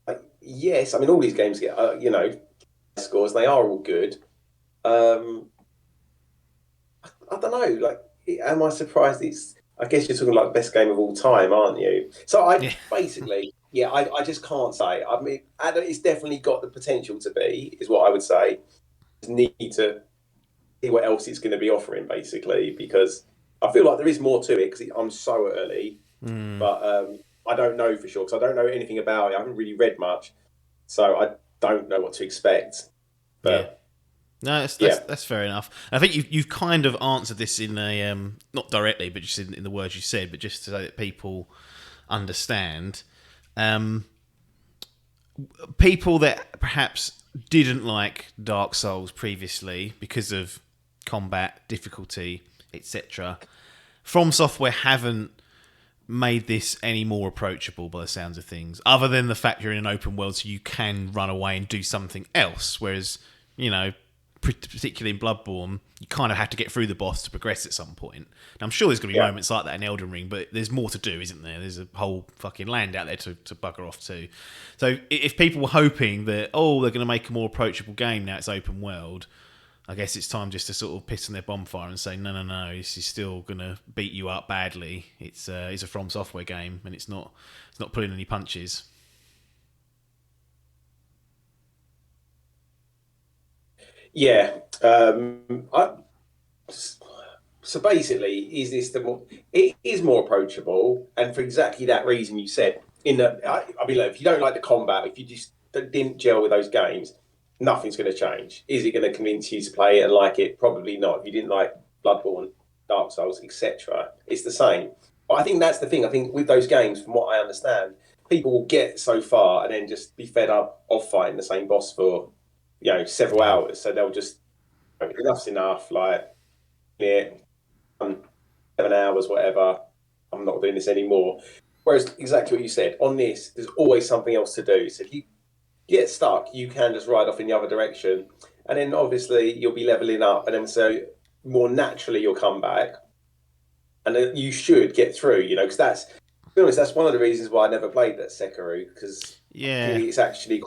like, yes, I mean, all these games get, you know, scores. They are all good. I don't know. Like, am I surprised? I guess you're talking like best game of all time, aren't you? So basically, I just can't say. I mean, it's definitely got the potential to be, is what I would say. Just need to see what else it's going to be offering, basically, because I feel like there is more to it because I'm so early, but I don't know for sure because I don't know anything about it. I haven't really read much, so I don't know what to expect. But no, that's fair enough. I think you've kind of answered this in a not directly, but just in the words you said, but just so that people understand. People that perhaps didn't like Dark Souls previously because of combat difficulty, etc. From Software haven't made this any more approachable by the sounds of things, other than the fact you're in an open world, so you can run away and do something else. Whereas, you know, particularly in Bloodborne, you kind of have to get through the boss to progress at some point. Now, I'm sure there's going to be moments like that in Elden Ring, but there's more to do, isn't there? There's a whole fucking land out there to bugger off to. So if people were hoping that, they're going to make a more approachable game now it's open world, I guess it's time just to sort of piss on their bonfire and say, no, this is still going to beat you up badly. It's a From Software game, and it's not pulling any punches. yeah, so basically, is this it is more approachable, and for exactly that reason you said. I mean, look, if you don't like the combat, if you just didn't gel with those games, nothing's going to change. Is it going to convince you to play it and like it? Probably not. If you didn't like Bloodborne, Dark Souls, etc., it's the same. But I think that's the thing. I think with those games, from what I understand, people will get so far and then just be fed up of fighting the same boss for, you know, several hours. So they'll just, enough's enough. Like, 7 hours, whatever. I'm not doing this anymore. Whereas exactly what you said, on this, there's always something else to do. So if you get stuck, you can just ride off in the other direction. And then obviously you'll be leveling up. And then so more naturally you'll come back. And then you should get through, you know, because to be honest, that's one of the reasons why I never played that Sekiro. Because it's actually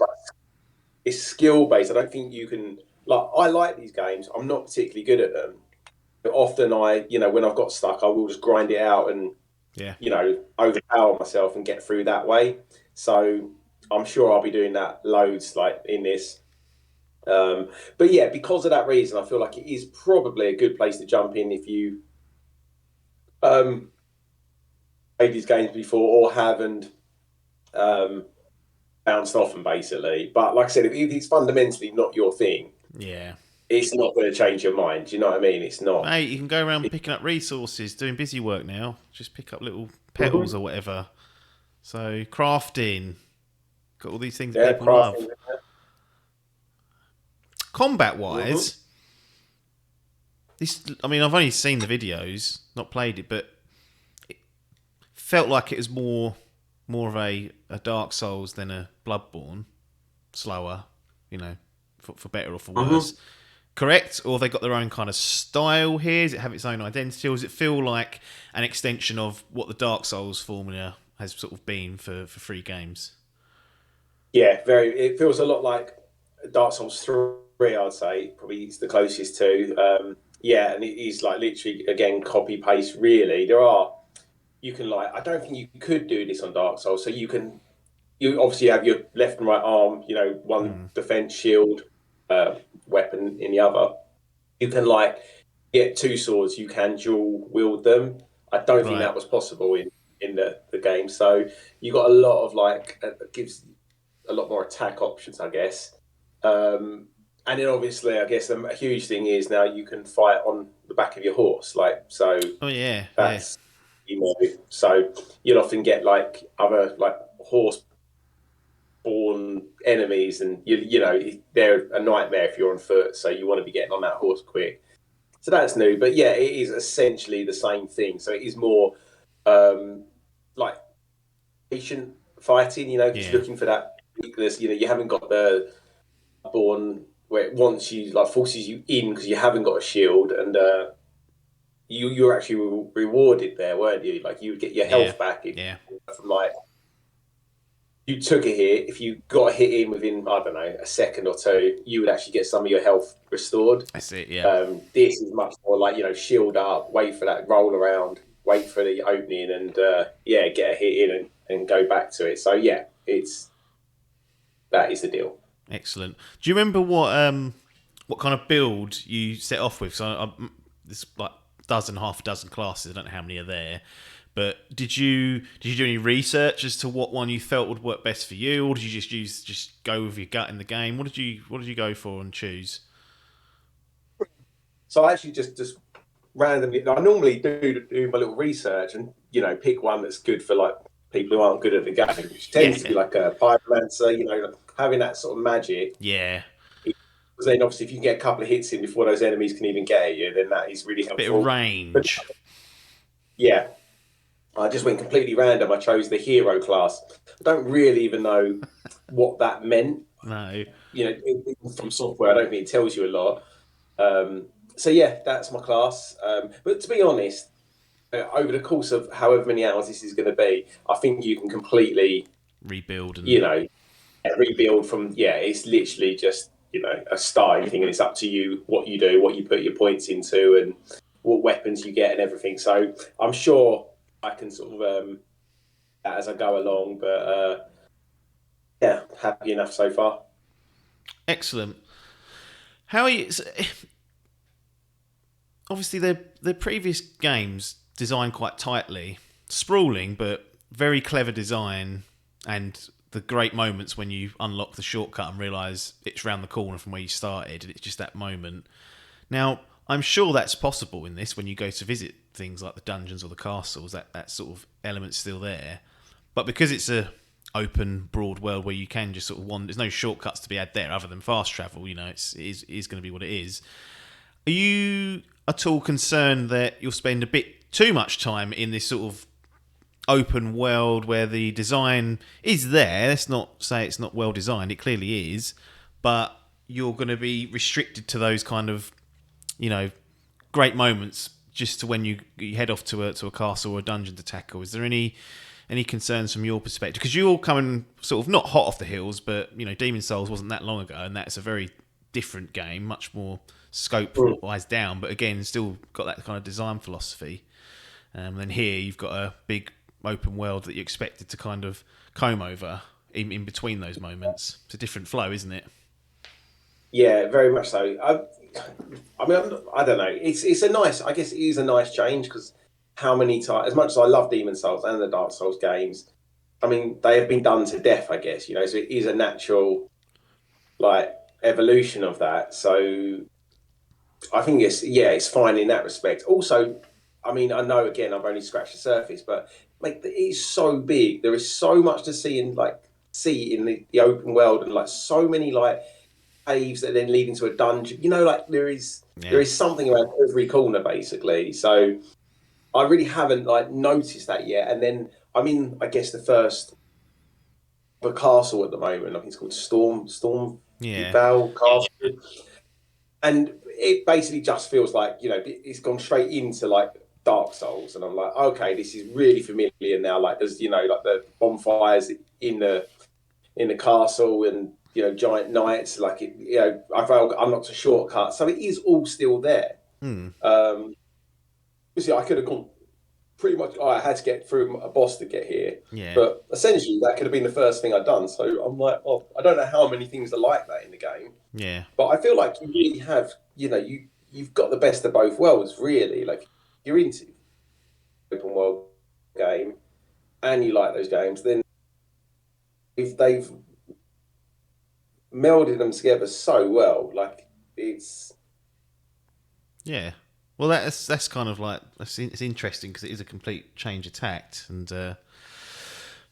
it's skill based. I don't think you can, I like these games. I'm not particularly good at them. But often when I've got stuck, I will just grind it out and, overpower myself and get through that way. So I'm sure I'll be doing that loads, like in this. But yeah, because of that reason, I feel like it is probably a good place to jump in if you played these games before or haven't bounced off them, basically. But like I said, if it's fundamentally not your thing, it's not going to change your mind. Do you know what I mean? It's not. Mate, you can go around picking up resources, doing busy work now. Just pick up little petals or whatever. So crafting, got all these things that people love. Combat-wise, I've only seen the videos, not played it, but it felt like it was more of a Dark Souls than a Bloodborne. Slower, for better or for worse. Correct? Or have they got their own kind of style here? Does it have its own identity? Or does it feel like an extension of what the Dark Souls formula has sort of been for free games? Yeah, very. It feels a lot like Dark Souls 3 3, I'd say probably it's the closest to. Yeah, and it is like literally again copy paste. Really, you can like I don't think you could do this on Dark Souls. So you obviously have your left and right arm. One defense shield weapon in the other. You can like get 2 swords. You can dual wield them. I don't think that was possible in the game. So you got a lot of like it gives a lot more attack options, I guess. And then obviously, I guess a huge thing is now you can fight on the back of your horse. Like so. Oh yeah. That's so you'll often get like other like horse born enemies, and they're a nightmare if you're on foot. So you want to be getting on that horse quick. So that's new, but yeah, it is essentially the same thing. So it is more like patient fighting. Just looking for that weakness. You haven't got the born where it wants you like forces you in because you haven't got a shield, and you're actually rewarded there, weren't you? Like you would get your health back from like you took a hit. If you got a hit in within I don't know a second or two, you would actually get some of your health restored. That's it. Yeah. This is much more like shield up, wait for that roll around, wait for the opening, and get a hit in and go back to it. So yeah, that is the deal. Excellent. Do you remember what kind of build you set off with? So there's like half a dozen classes. I don't know how many are there, but did you do any research as to what one you felt would work best for you, or did you just go with your gut in the game? What did you go for and choose? So I actually just randomly. I normally do my little research and pick one that's good for like people who aren't good at the game, which tends to be like a pyromancer. Having that sort of magic. Yeah. Because then obviously if you can get a couple of hits in before those enemies can even get at you, then that is really helpful. Bit of range. But, yeah. I just went completely random. I chose the hero class. I don't really even know what that meant. No. From software, I don't think it tells you a lot. So yeah, that's my class. But to be honest, over the course of however many hours this is going to be, I think you can completely rebuild and rebuild from it's literally just a starting thing, and it's up to you what you do, what you put your points into, and what weapons you get and everything. So I'm sure I can sort of as I go along, but happy enough so far. Excellent. How are you? Obviously, their previous games designed quite tightly, sprawling, but very clever design, and the great moments when you unlock the shortcut and realise it's round the corner from where you started, and it's just that moment. Now, I'm sure that's possible in this when you go to visit things like the dungeons or the castles, that sort of element's still there. But because it's a open, broad world where you can just sort of wander, there's no shortcuts to be had there other than fast travel, it is going to be what it is. Are you at all concerned that you'll spend a bit too much time in this sort of open world where the design is there? Let's not say it's not well designed, it clearly is, but you're going to be restricted to those kind of great moments just to when you head off to a castle or a dungeon to tackle. Is there any concerns from your perspective? Because you're coming sort of not hot off the heels, but Demon Souls wasn't that long ago, and that's a very different game, much more scope wise down, but again still got that kind of design philosophy. And then here you've got a big open world that you're expected to kind of comb over in between those moments. It's a different flow, isn't it? Yeah, very much so. I mean, I don't know. It's a nice. I guess it is a nice change because how many times, as much as I love Demon Souls and the Dark Souls games, I mean, they have been done to death, I guess. So it is a natural, like, evolution of that. So I think it's fine in that respect. Also, I mean, I know again I've only scratched the surface, but like it is so big. There is so much to see in the open world, and like so many like caves that then lead into a dungeon. Like there is something around every corner basically. So I really haven't like noticed that yet. And then I guess the castle at the moment. I think it's called Storm Val Castle. And it basically just feels like, it's gone straight into like Dark Souls. And I'm like, okay, this is really familiar now. Like there's, like the bonfires in the castle, and giant knights. Like I've unlocked a shortcut, so it is all still there. Obviously, I could have gone pretty much. I had to get through a boss to get here, but essentially that could have been the first thing I'd done. So I'm like, I don't know how many things are like that in the game. Yeah, but I feel like you really have, you've got the best of both worlds, really. Like you're into open world game, and you like those games, then if they've melded them together so well, like it's Well, that's kind of like it's interesting because it is a complete change of tact. And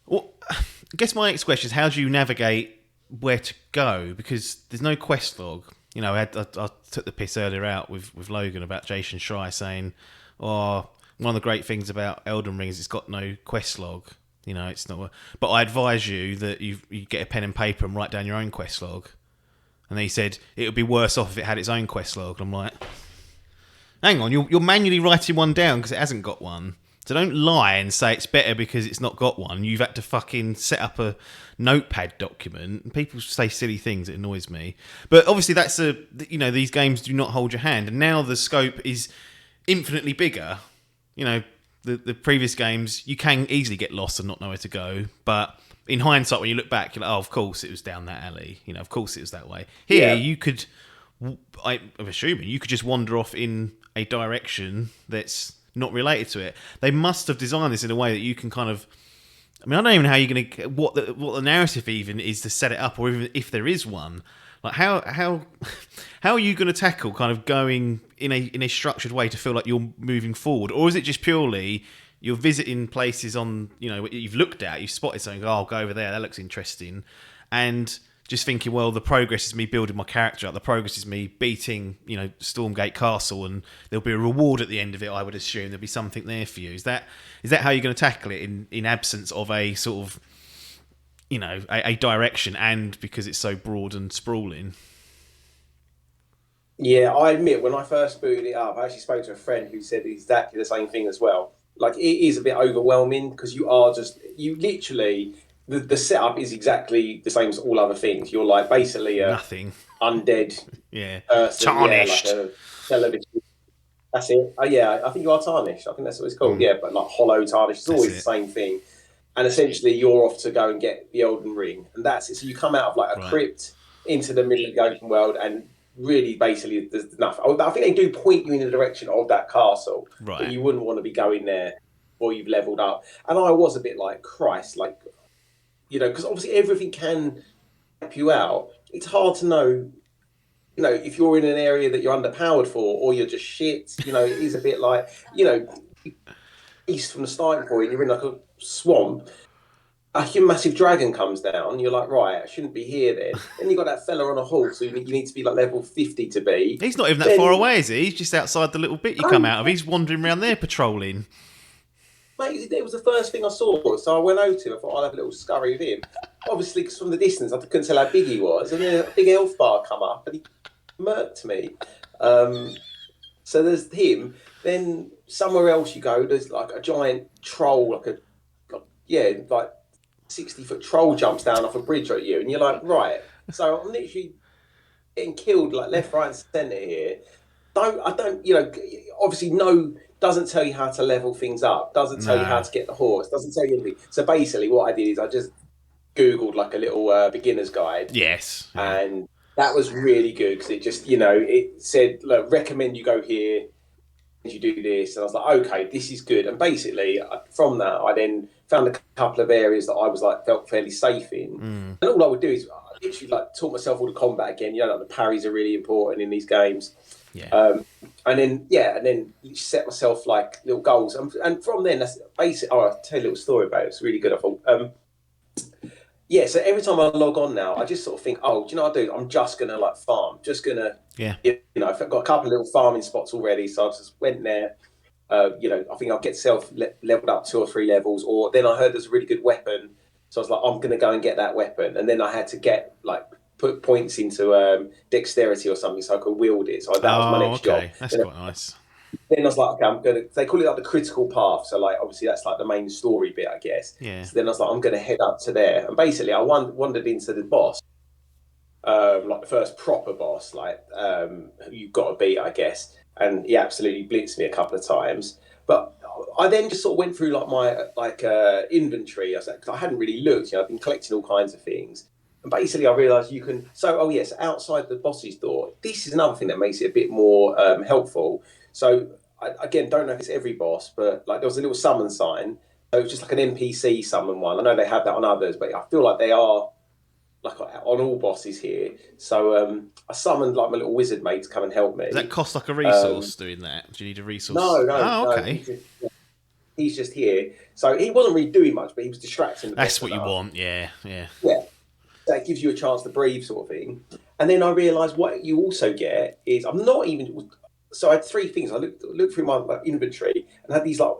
well, I guess my next question is, how do you navigate where to go? Because there's no quest log. I took the piss earlier out with Logan about Jason Schreier saying, one of the great things about Elden Ring is it's got no quest log. It's not. But I advise you that you get a pen and paper and write down your own quest log. And then he said it would be worse off if it had its own quest log. And I'm like, hang on, you're manually writing one down because it hasn't got one. So don't lie and say it's better because it's not got one. You've had to fucking set up a notepad document. And people say silly things. It annoys me. But obviously that's these games do not hold your hand. And now the scope is infinitely bigger. The previous games, you can easily get lost and not know where to go. But in hindsight, when you look back, you're like, of course it was down that alley. Of course it was that way. Here, you could, I'm assuming, you could just wander off in a direction that's not related to it. They must have designed this in a way that you can kind of... I don't even know how you're going to... What the narrative even is to set it up, or even if there is one. Like how are you going to tackle kind of going in a structured way to feel like you're moving forward, or is it just purely you're visiting places on you've looked at, you've spotted something, I'll go over there, that looks interesting, and just thinking, well, the progress is me building my character up, the progress is me beating Stormgate Castle, and there'll be a reward at the end of it. I would assume there'll be something there for you. Is that how you're going to tackle it in absence of a sort of a direction, and because it's so broad and sprawling? Yeah, I admit, when I first booted it up, I actually spoke to a friend who said exactly the same thing as well. Like, it is a bit overwhelming because you literally, the setup is exactly the same as all other things. You're like basically a nothing undead person, tarnished. Like a television. That's it. Oh yeah, I think you are tarnished. I think that's what it's called. Yeah, but like hollow tarnished. It's always the same thing. And essentially, you're off to go and get the Elden Ring, and that's it. So you come out of like a crypt into the middle of the open world, and really, basically, there's nothing. I think they do point you in the direction of that castle, but you wouldn't want to be going there before you've leveled up. And I was a bit like, Christ, like, because obviously everything can help you out. It's hard to know, if you're in an area that you're underpowered for, or you're just shit. It is a bit like, east from the starting point, you're in like a swamp. A massive dragon comes down, you're like, right, I shouldn't be here then. Then you got that fella on a horse who you need to be like level 50 to be. He's not even that far away, is he? He's just outside the little bit you come out of. He's wandering around there patrolling. Mate, it was the first thing I saw, so I went over to him. I thought I'll have a little scurry with him. Obviously, because from the distance, I couldn't tell how big he was. And then a big elf bar come up, and he murked me. So there's him. Then somewhere else you go, there's like a giant troll, like 60-foot troll jumps down off a bridge at you, and you're like, right. So I'm literally getting killed like left, right, and centre here. Obviously doesn't tell you how to level things up, doesn't tell you how to get the horse, doesn't tell you anything. So basically what I did is I just Googled like a little beginner's guide. Yes. And that was really good because it just, it said, look, recommend you go here, you do this. And I was like, okay, this is good. And basically from that, I then found a couple of areas that I was like, felt fairly safe in. And all I would do is I literally like taught myself all the combat again. Like the parries are really important in these games. Yeah. And then set myself like little goals, and from then that's basically. I'll tell you a little story about it. It's really good. I thought. So every time I log on now, I just sort of think, do you know what I do? I'm just gonna like farm, just gonna. Yeah. I've got a couple of little farming spots already, so I just went there. I think I'll get leveled up 2 or 3 levels, or then I heard there's a really good weapon, so I was like, I'm gonna go and get that weapon, and then I had to get like. Put points into dexterity or something so I could wield it. So that was my next job. That's quite nice. Then I was like, okay, they call it like the critical path. So like, obviously that's like the main story bit, I guess. Yeah. So then I was like, I'm going to head up to there. And basically I wandered into the boss. like the first proper boss, like who you've got to beat, I guess. And he absolutely blitzed me a couple of times. But I then just sort of went through like my inventory. I hadn't really looked. I've been collecting all kinds of things. And basically, I realised you can. So, oh yes, outside the boss's door. This is another thing that makes it a bit more helpful. So, again, don't know if it's every boss, but like there was a little summon sign. So it's just like an NPC summon one. I know they have that on others, but I feel like they are like on all bosses here. So I summoned like my little wizard mate to come and help me. Does that cost like a resource doing that? Do you need a resource? No. Oh, okay. He's just here. So he wasn't really doing much, but he was distracting. That's what you want. Yeah. Yeah. That gives you a chance to breathe, sort of thing. And then I realised what you also get is I'm not even. So I had three things. I looked through my inventory and had these like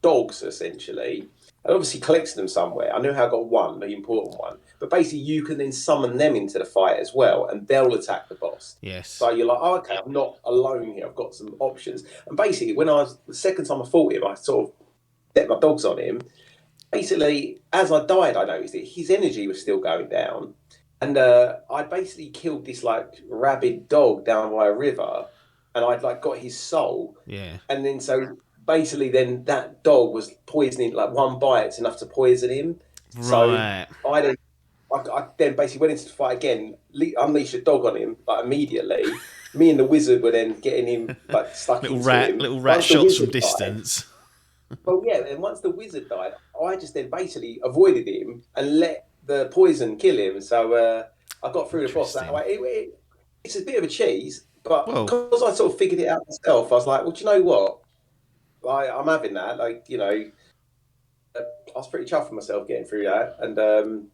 dogs essentially. I obviously collected them somewhere. I knew how I got one, the important one. But basically, you can then summon them into the fight as well, and they'll attack the boss. Yes. So you're like, oh, okay, I'm not alone here. I've got some options. And basically, the second time I fought him, I sort of set my dogs on him. Basically, as I died, I noticed that his energy was still going down. And I basically killed this like rabid dog down by a river, and I'd like got his soul. Yeah. And then so basically, then that dog was poisoning. Like one bite's enough to poison him. Right. So I then basically went into the fight again, unleashed a dog on him like immediately. Me and the wizard were then getting him like stuck into him. Little rat shots from distance. Well, yeah, and once the wizard died, I just then basically avoided him and let the poison kill him. So I got through the boss that way. It's a bit of a cheese, but because I sort of figured it out myself, I was like, well, do you know what? I'm having that. Like, you know, I was pretty chuffed with myself getting through that. And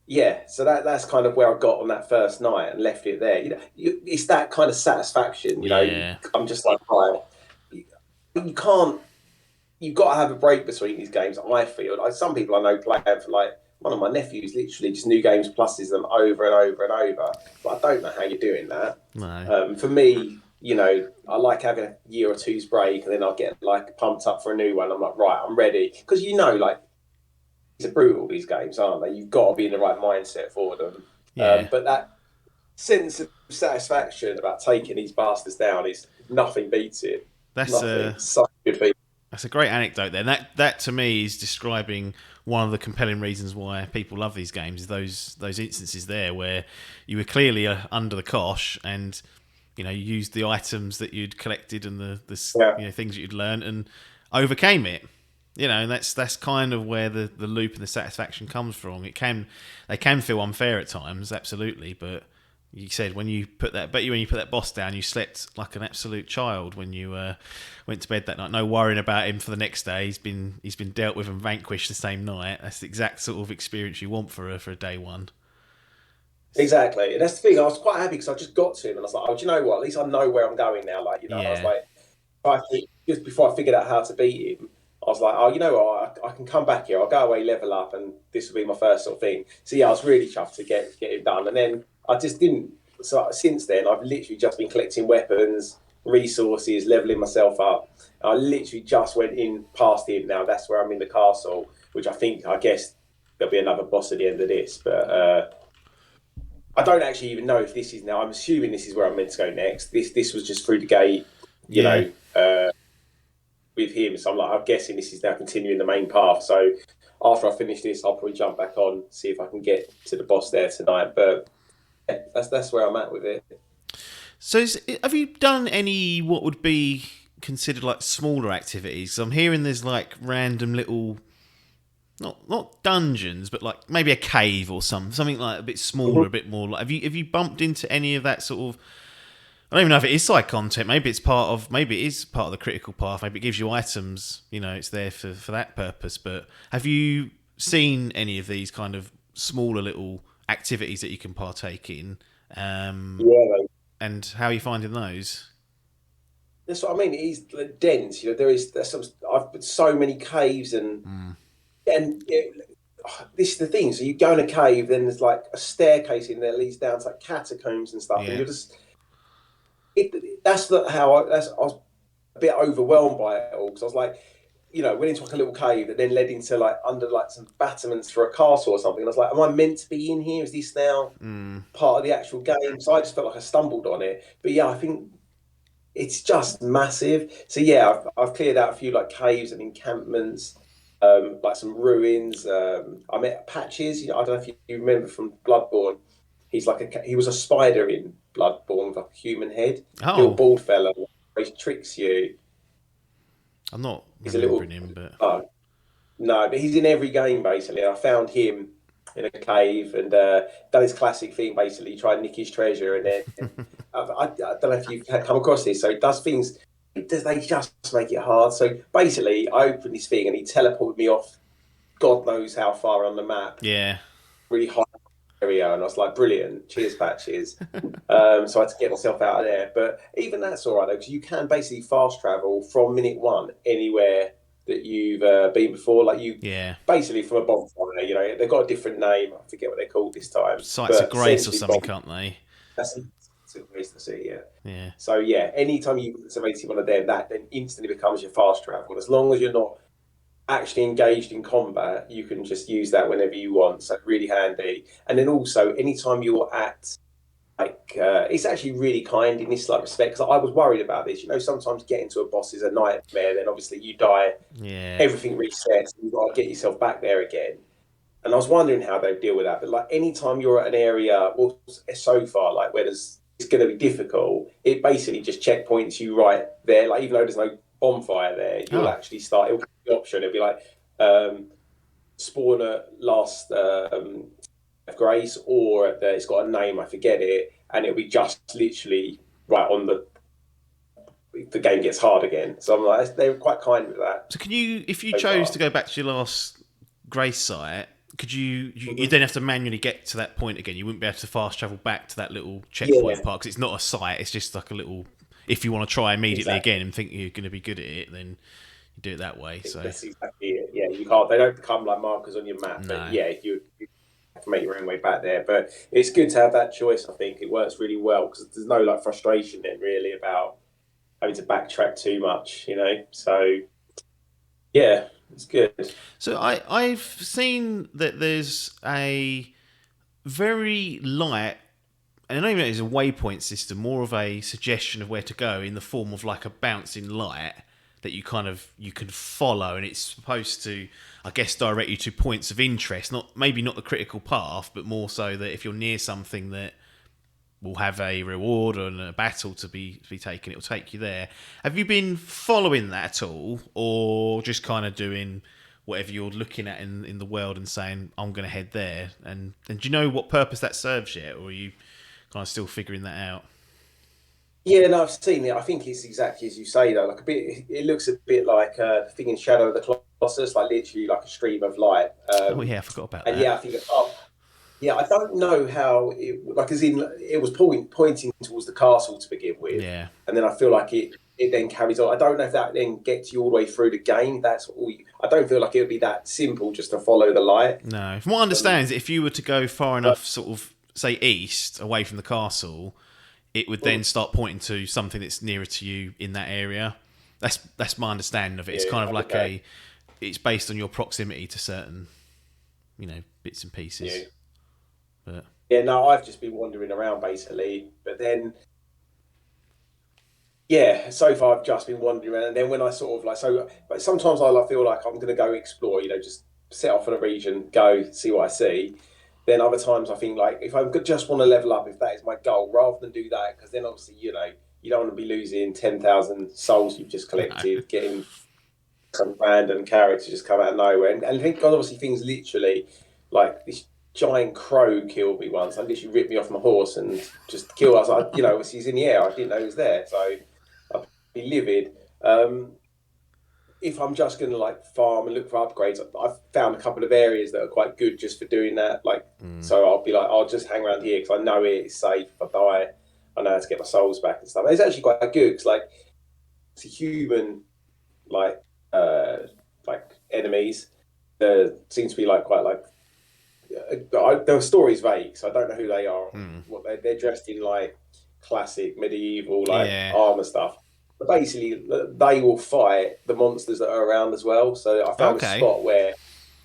yeah, so that's kind of where I got on that first night and left it there. You know, it's that kind of satisfaction. You know, I'm just like, right, you can't. You've got to have a break between these games. I feel like some people I know play for like one of my nephews. Literally, just New Games Pluses them over and over and over. But I don't know how you're doing that. No. For me, you know, I like having a year or two's break, and then I'll get like pumped up for a new one. I'm like, right, I'm ready, because you know, like these are brutal. These games, aren't they? You've got to be in the right mindset for them. Yeah. But that sense of satisfaction about taking these bastards down is nothing beats it. That's such a good feeling. That's a great anecdote there. That to me is describing one of the compelling reasons why people love these games, is those instances there where you were clearly under the cosh, and you know, you used the items that you'd collected and the you know, things that you'd learned and overcame it. You know, and that's kind of where the loop and the satisfaction comes from. They can feel unfair at times, absolutely, but you said when you put that boss down, you slept like an absolute child when you went to bed that night. No worrying about him for the next day. He's been dealt with and vanquished the same night. That's the exact sort of experience you want for a day one. Exactly, and that's the thing. I was quite happy because I just got to him, and I was like, "Oh, do you know what? At least I know where I'm going now." Like, you know, I was like, just before I figured out how to beat him, I was like, "Oh, you know what? I can come back here. I'll go away, level up, and this will be my first sort of thing." So yeah, I was really chuffed to get it done, and then I just didn't. So since then, I've literally just been collecting weapons, resources, leveling myself up. I literally just went in past him. Now that's where I'm in the castle, which I guess there'll be another boss at the end of this, but. I don't actually even know if this is now. I'm assuming this is where I'm meant to go next. This was just through the gate, you know, with him. So I'm guessing this is now continuing the main path. So after I finish this, I'll probably jump back on, see if I can get to the boss there tonight. But yeah, that's where I'm at with it. So have you done any what would be considered like smaller activities? So I'm hearing there's like random little. Not dungeons, but like maybe a cave or something like a bit smaller, a bit more. Like, have you bumped into any of that sort of? I don't even know if it is side content. Maybe it is part of the critical path. Maybe it gives you items. You know, it's there for that purpose. But have you seen any of these kind of smaller little activities that you can partake in? And how are you finding those? That's what I mean. It is dense. You know, there's some. I've put so many caves and. And this is the thing. So you go in a cave, then there's like a staircase in there that leads down to like catacombs and stuff. Yeah. And you're just. I was a bit overwhelmed by it all because I was like, went into like a little cave that then led into like under like some battlements for a castle or something. And I was like, am I meant to be in here? Is this now part of the actual game? So I just felt like I stumbled on it. But yeah, I think it's just massive. So yeah, I've cleared out a few like caves and encampments, like some ruins. I met Patches. I don't know if you remember from Bloodborne. He was a spider in Bloodborne with like a human head. Little bald fella. He tricks you. I'm not He's remembering him, but no, but he's in every game basically. I found him in a cave and done his classic thing. Basically, tried to nick his treasure, and then I don't know if you've come across this. So he does things. They just make it hard. So basically, I opened this thing and he teleported me off. God knows how far on the map. Yeah, really high area, and I was like, brilliant. Cheers, Patches. So I had to get myself out of there. But even that's all right though, because you can basically fast travel from minute one anywhere that you've been before. Like basically from a bonfire. They've got a different name. I forget what they're called this time. Sites of Grace or something, can't they? That's Grace to see, yeah. Yeah. So yeah, anytime you activate one of them, that then instantly becomes your fast travel. As long as you're not actually engaged in combat, you can just use that whenever you want. So really handy. And then also, anytime you're at it's actually really kind in this respect, because I was worried about this. Sometimes getting to a boss is a nightmare. Then obviously you die, everything resets, and you've got to get yourself back there again. And I was wondering how they deal with that. But anytime you're at an area, well, so far where it's going to be difficult, it basically just checkpoints you right there. Even though there's no bonfire there, you'll actually start. It'll give you the option. It'll be like spawn at last of Grace, or it's got a name, I forget it, and it'll be just literally right on the game gets hard again. So I'm like, they were quite kind with that. So can you, if you chose to go back to your last Grace site, could you then have to manually get to that point again? You wouldn't be able to fast travel back to that little checkpoint part, because it's not a site, it's just like a little, if you want to try immediately again and think you're going to be good at it, then you do it that way. So that's exactly it. Yeah, you can't, they don't become like markers on your map, but yeah, you have to make your own way back there. But it's good to have that choice. I think it works really well, because there's no frustration then really about having to backtrack too much, so yeah, it's good. So I've seen that there's a very light, and I don't even know it's a waypoint system, more of a suggestion of where to go in the form of a bouncing light that you can follow, and it's supposed to, I guess, direct you to points of interest. Maybe not the critical path, but more so that if you're near something that will have a reward and a battle to be taken, it will take you there. Have you been following that at all, or just kind of doing whatever you're looking at in the world and saying, I'm going to head there? And do you know what purpose that serves yet, or are you kind of still figuring that out? Yeah, no, I've seen it. I think it's exactly as you say, though. It looks a bit like the thing in Shadow of the Colossus, literally like a stream of light. I forgot about that. And yeah, I think, I don't know how as in it was pointing towards the castle to begin with. Yeah. And then I feel like it then carries on. I don't know if that then gets you all the way through the game. That's all. I don't feel like it would be that simple just to follow the light. No. From what I understand is if you were to go far enough, sort of, say, east, away from the castle, it would then start pointing to something that's nearer to you in that area. That's my understanding of it. It's kind of it's based on your proximity to certain, bits and pieces. Yeah. But yeah, no, I've just been wandering around basically. But then, yeah, so far I've just been wandering around. And then when I but sometimes I feel like I'm going to go explore, just set off in a region, go see what I see. Then other times I think if I just want to level up, if that is my goal, rather than do that, because then obviously, you don't want to be losing 10,000 souls you've just collected, getting some random character just come out of nowhere. And I think obviously things literally, this giant crow killed me once. And literally ripped me off my horse and just killed us. Obviously he's in the air. I didn't know he was there. So I'd be livid. If I'm just going to farm and look for upgrades, I've found a couple of areas that are quite good just for doing that. So I'll be I'll just hang around here because I know it's safe. If I die, I know how to get my souls back and stuff. And it's actually quite good because it's a human enemies. Seems to be the story's vague, so I don't know who they are. What they're dressed in classic medieval armor stuff. But basically, they will fight the monsters that are around as well. So I found a Okay. spot where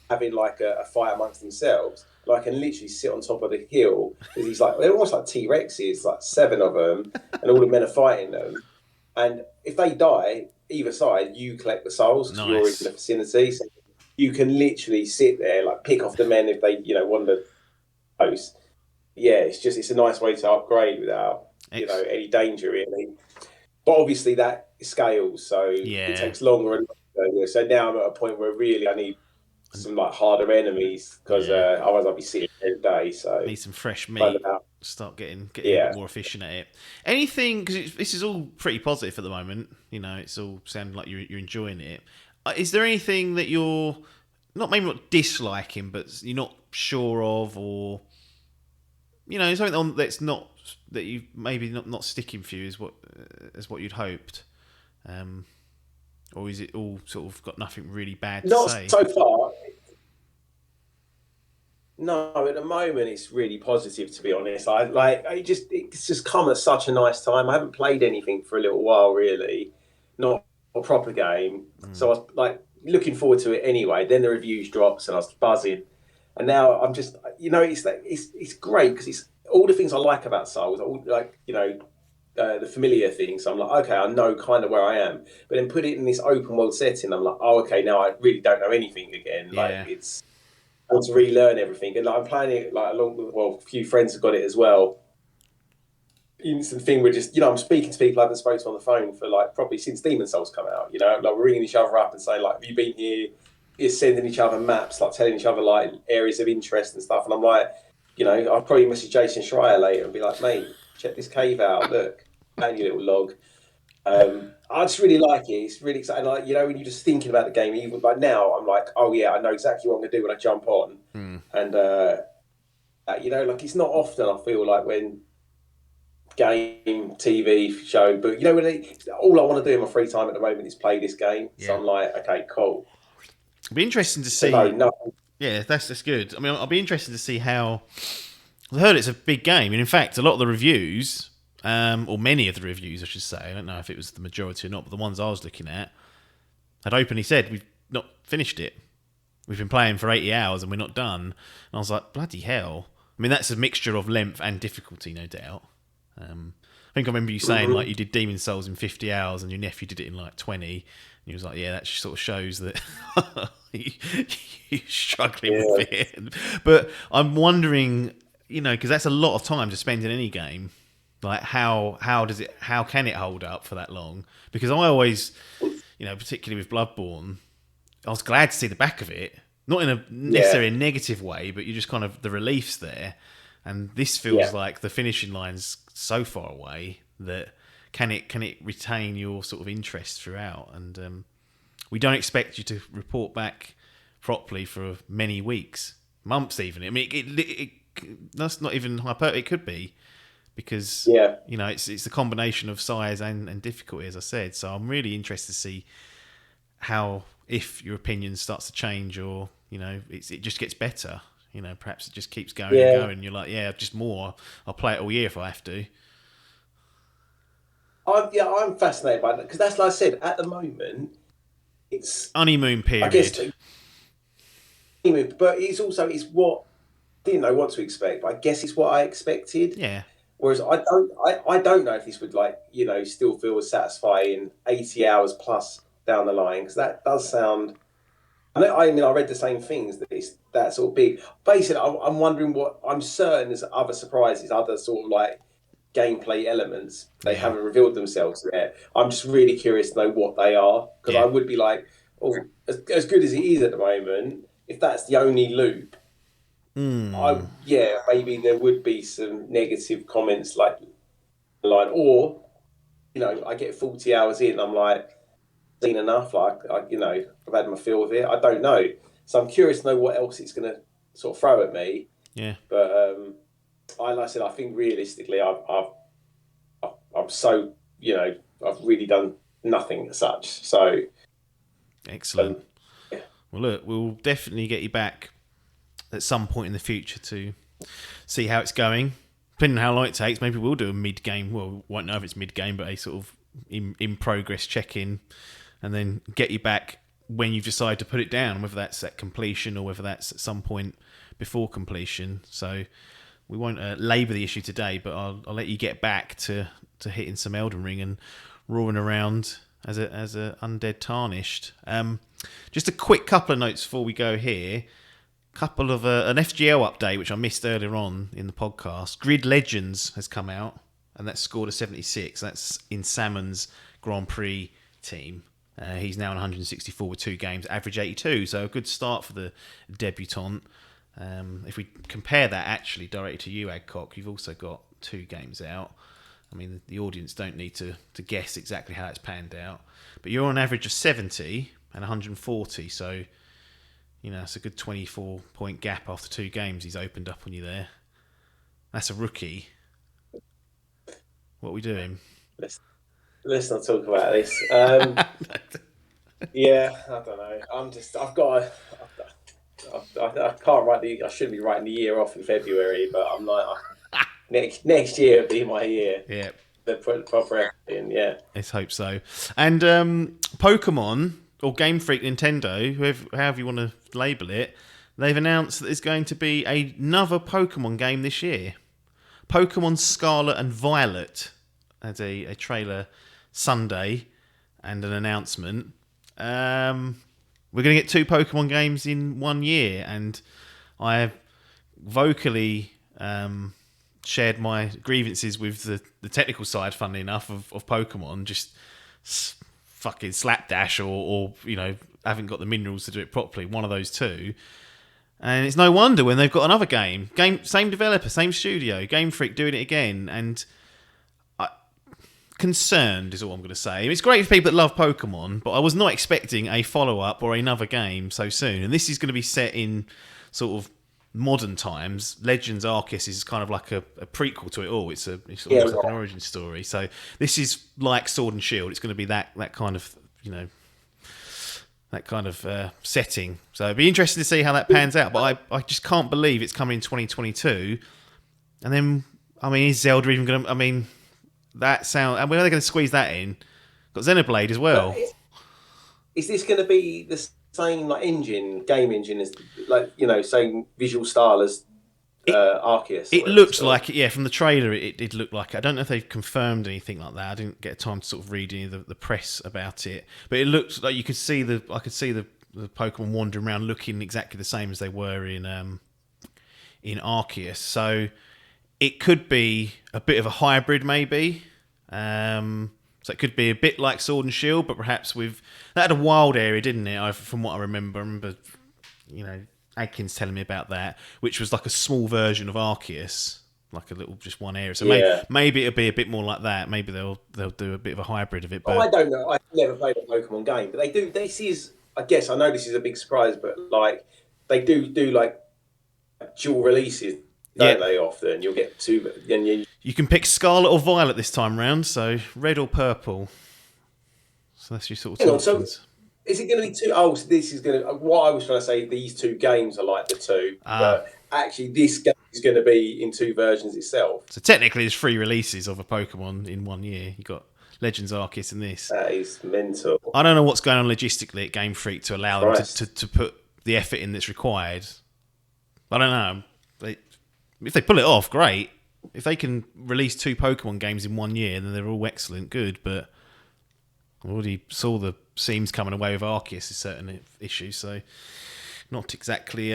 having like a fight amongst themselves, and I can literally sit on top of the hill because he's like they're almost like T-Rexes, like 7 of them, and all the men are fighting them. And if they die, either side, you collect the souls because you're in Nice. the vicinity. So you can literally sit there, like pick off the men if they, wander close. Yeah, it's a nice way to upgrade without any danger really. But obviously that scales, so it Yeah. takes longer and longer. So now I'm at a point where really I need some like harder enemies because Yeah. otherwise I'll be sitting every day. So Need some fresh find meat. out. Start getting a Yeah. bit more efficient at it. Anything, because this is all pretty positive at the moment. It's all sounding like you're enjoying it. Is there anything that you're maybe not disliking, but you're not sure of, or something that's not that you maybe not sticking for you as what you'd hoped, or is it all sort of got nothing really bad to Not say? so far. No, at the moment it's really positive to be honest. It's just come at such a nice time. I haven't played anything for a little while really, not a proper game. So I was like looking forward to it anyway. Then the reviews drops and I was buzzing, and now I'm just it's great because it's all the things I like about Souls. All like the familiar things. So I'm like, okay, I know kind of where I am. But then put it in this open world setting, I'm like, oh, okay, now I really don't know anything again. Like Yeah. it's I want to relearn everything, and like, I'm playing it like along with a few friends have got it as well. Instant thing, we're just I'm speaking to people I haven't spoken to on the phone for like probably since Demon Souls come out. Like we're ringing each other up and saying like, have you been here? Is sending each other maps, like telling each other like areas of interest and stuff. And I'm like, I'll probably message Jason Schreier later and be like, mate, check this cave out. Look, and your little log. I just really like it. It's really exciting. Like when you're just thinking about the game, even like now, I'm like, oh yeah, I know exactly what I'm gonna do when I jump on. And like it's not often I feel like when game, TV show, but when all I want to do in my free time at the moment is play this game. Yeah. So I'm like, okay, cool. It'll be interesting to see. No. Yeah, that's good. I mean, I'll be interested to see how. I heard it's a big game, and in fact, a lot of the reviews, or many of the reviews, I should say, I don't know if it was the majority or not, but the ones I was looking at had openly said we've not finished it. We've been playing for 80 hours and we're not done. And I was like, bloody hell. I mean, that's a mixture of length and difficulty, no doubt. I think I remember you saying like you did Demon Souls in 50 hours and your nephew did it in like 20. And he was like, yeah, that sort of shows that you're struggling with it. But I'm wondering, because that's a lot of time to spend in any game. Like how can it hold up for that long? Because I always, particularly with Bloodborne, I was glad to see the back of it. Not in a necessarily a negative way, but you just kind of the relief's there. And this feels like the finishing line's so far away that can it retain your sort of interest throughout? And we don't expect you to report back properly for many weeks, months even. I mean, that's not even hyperbole. It could be because it's the combination of size and difficulty, as I said. So I'm really interested to see how, if your opinion starts to change or it just gets better. Perhaps it just keeps going and going. You're like, just more. I'll play it all year if I have to. I'm fascinated by that because that's like I said. At the moment, it's honeymoon period. I guess, but it's what I didn't know what to expect. But I guess it's what I expected. Yeah. Whereas I don't know if this would still feel as satisfying 80 hours plus down the line because that does sound. I read the same things that it's that sort of big. Basically, I'm wondering what I'm certain there's other surprises, other sort of like gameplay elements. They haven't revealed themselves yet. I'm just really curious to know what they are because I would be like, oh, as good as it is at the moment, if that's the only loop, maybe there would be some negative comments like, or I get 40 hours in, I'm like. Seen enough, I've had my fill with it. I don't know, so I'm curious to know what else it's going to sort of throw at me. Yeah, but like I said, I think realistically, I'm so I've really done nothing as such. So excellent. Well, look, we'll definitely get you back at some point in the future to see how it's going. depending on how long it takes, maybe we'll do a mid-game. Well, we won't know if it's mid-game, but a sort of in-progress check-in, and then get you back when you've decided to put it down, whether that's at completion or whether that's at some point before completion. So we won't labour the issue today, but I'll let you get back to hitting some Elden Ring and roaring around as a undead Tarnished. Just a quick couple of notes before we go here. Couple of an FGL update, which I missed earlier on in the podcast. Grid Legends has come out, and that's scored a 76. That's in Salmon's Grand Prix team. He's now on 164 with 2 games, average 82. So a good start for the debutant. If we compare that actually directly to you, Adcock, you've also got 2 games out. I mean, the audience don't need to guess exactly how it's panned out. But you're on an average of 70 and 140, so it's a good 24-point gap after 2 games he's opened up on you there. That's a rookie. What are we doing? Let's not talk about this. Yeah, I don't know. I can't write I shouldn't be writing the year off in February, but I'm like, next year will be my year. Yeah. The proper everything, yeah. Let's hope so. And Pokemon, or Game Freak Nintendo, however you want to label it, they've announced that there's going to be another Pokemon game this year. Pokemon Scarlet and Violet. As a trailer Sunday and an announcement. We're going to get 2 Pokemon games in 1 year, and I have vocally shared my grievances with the technical side, funnily enough, of Pokemon. Just fucking slapdash or haven't got the minerals to do it properly. One of those 2. And it's no wonder when they've got another game, same developer, same studio, Game Freak doing it again, and concerned is all I'm going to say. It's great for people that love Pokemon, but I was not expecting a follow-up or another game so soon. And this is going to be set in sort of modern times. Legends Arceus is kind of like a prequel to it all. It's almost like an origin story. So this is like Sword and Shield. It's going to be that kind of setting. So it'd be interesting to see how that pans out. But I just can't believe it's coming in 2022. And then, is Zelda even going to... That sound, and where are they going to squeeze that in? Got Xenoblade as well. Is this going to be the same game engine as same visual style as Arceus? It looked like it, yeah. From the trailer, it did look like it. I don't know if they've confirmed anything like that. I didn't get time to sort of read any of the press about it, but it looked like I could see the Pokemon wandering around looking exactly the same as they were in Arceus. So it could be a bit of a hybrid, maybe. So it could be a bit like Sword and Shield, but perhaps that had a wild area, didn't it? From what I remember, Adkins telling me about that, which was like a small version of Arceus, like a little just one area. So maybe it'll be a bit more like that. Maybe they'll do a bit of a hybrid of it. But I don't know. I've never played a Pokemon game, but they do. This is, I guess, I know this is a big surprise, but like they do like dual releases. Don't they often? You'll get 2, and you can pick Scarlet or Violet this time round, so red or purple. So that's your sort of options. So is it going to be 2? Oh, so this is going to... What I was trying to say, these 2 games are like the 2, but actually this game is going to be in 2 versions itself. So technically there's 3 releases of a Pokemon in 1 year. You've got Legends Arceus and this. That is mental. I don't know what's going on logistically at Game Freak to allow them to put the effort in that's required. I don't know. If they pull it off, great. If they can release 2 Pokemon games in 1 year, then they're all excellent, good. But I already saw the seams coming away with Arceus' certain issues, so not exactly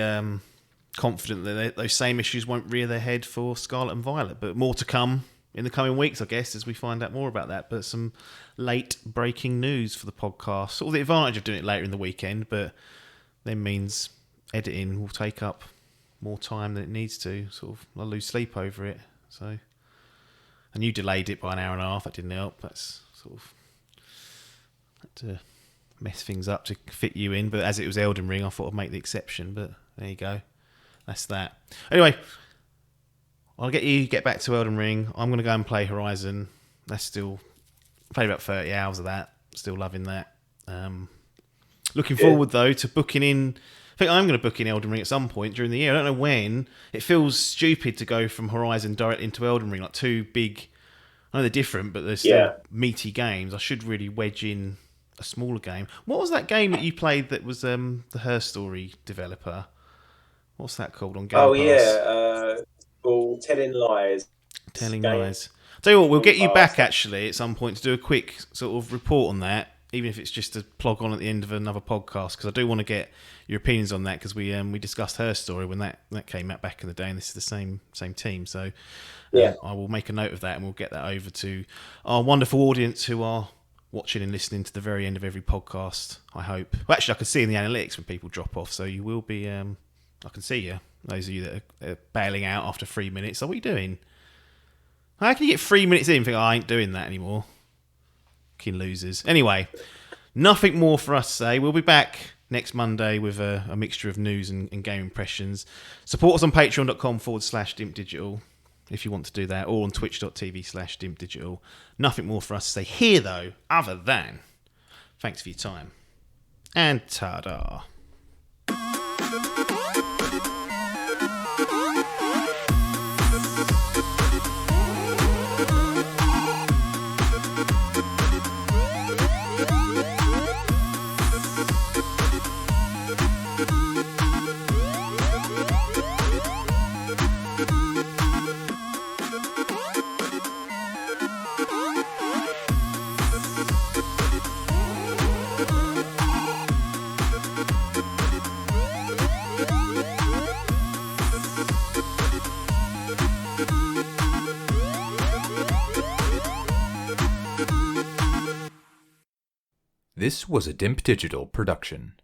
confident that those same issues won't rear their head for Scarlet and Violet. But more to come in the coming weeks, I guess, as we find out more about that. But some late breaking news for the podcast. Sort of the advantage of doing it later in the weekend, but then means editing will take up more time than it needs to. Sort of, I lose sleep over it. So, and you delayed it by an hour and a half. That didn't help. That's sort of had to mess things up to fit you in. But as it was Elden Ring, I thought I'd make the exception. But there you go. That's that. Anyway, I'll get back to Elden Ring. I'm going to go and play Horizon. That's still played about 30 hours of that. Still loving that. Looking forward though to booking in I think I'm going to book in Elden Ring at some point during the year. I don't know when. It feels stupid to go from Horizon directly into Elden Ring, like two big. I know they're different, but they're still meaty games. I should really wedge in a smaller game. What was that game that you played that was the Her Story developer? What's that called on Game Pass? Called Telling Lies. Telling Lies. Tell you what, we'll get you back actually at some point to do a quick sort of report on that, even if it's just to plug on at the end of another podcast, because I do want to get your opinions on that, because we discussed Her Story when that came out back in the day, and this is the same team. So I will make a note of that, and we'll get that over to our wonderful audience who are watching and listening to the very end of every podcast, I hope. Well, actually, I can see in the analytics when people drop off, so you will be... I can see you. Those of you that are bailing out after 3 minutes. So what are you doing? How can you get 3 minutes in and think, I ain't doing that anymore? Fucking losers. Anyway, nothing more for us to say. We'll be back next Monday with a mixture of news and game impressions. Support us on patreon.com/dimpdigital if you want to do that, or on twitch.tv/dimpdigital. Nothing more for us to say here, though, other than thanks for your time. And ta-da. This was a Dimp Digital production.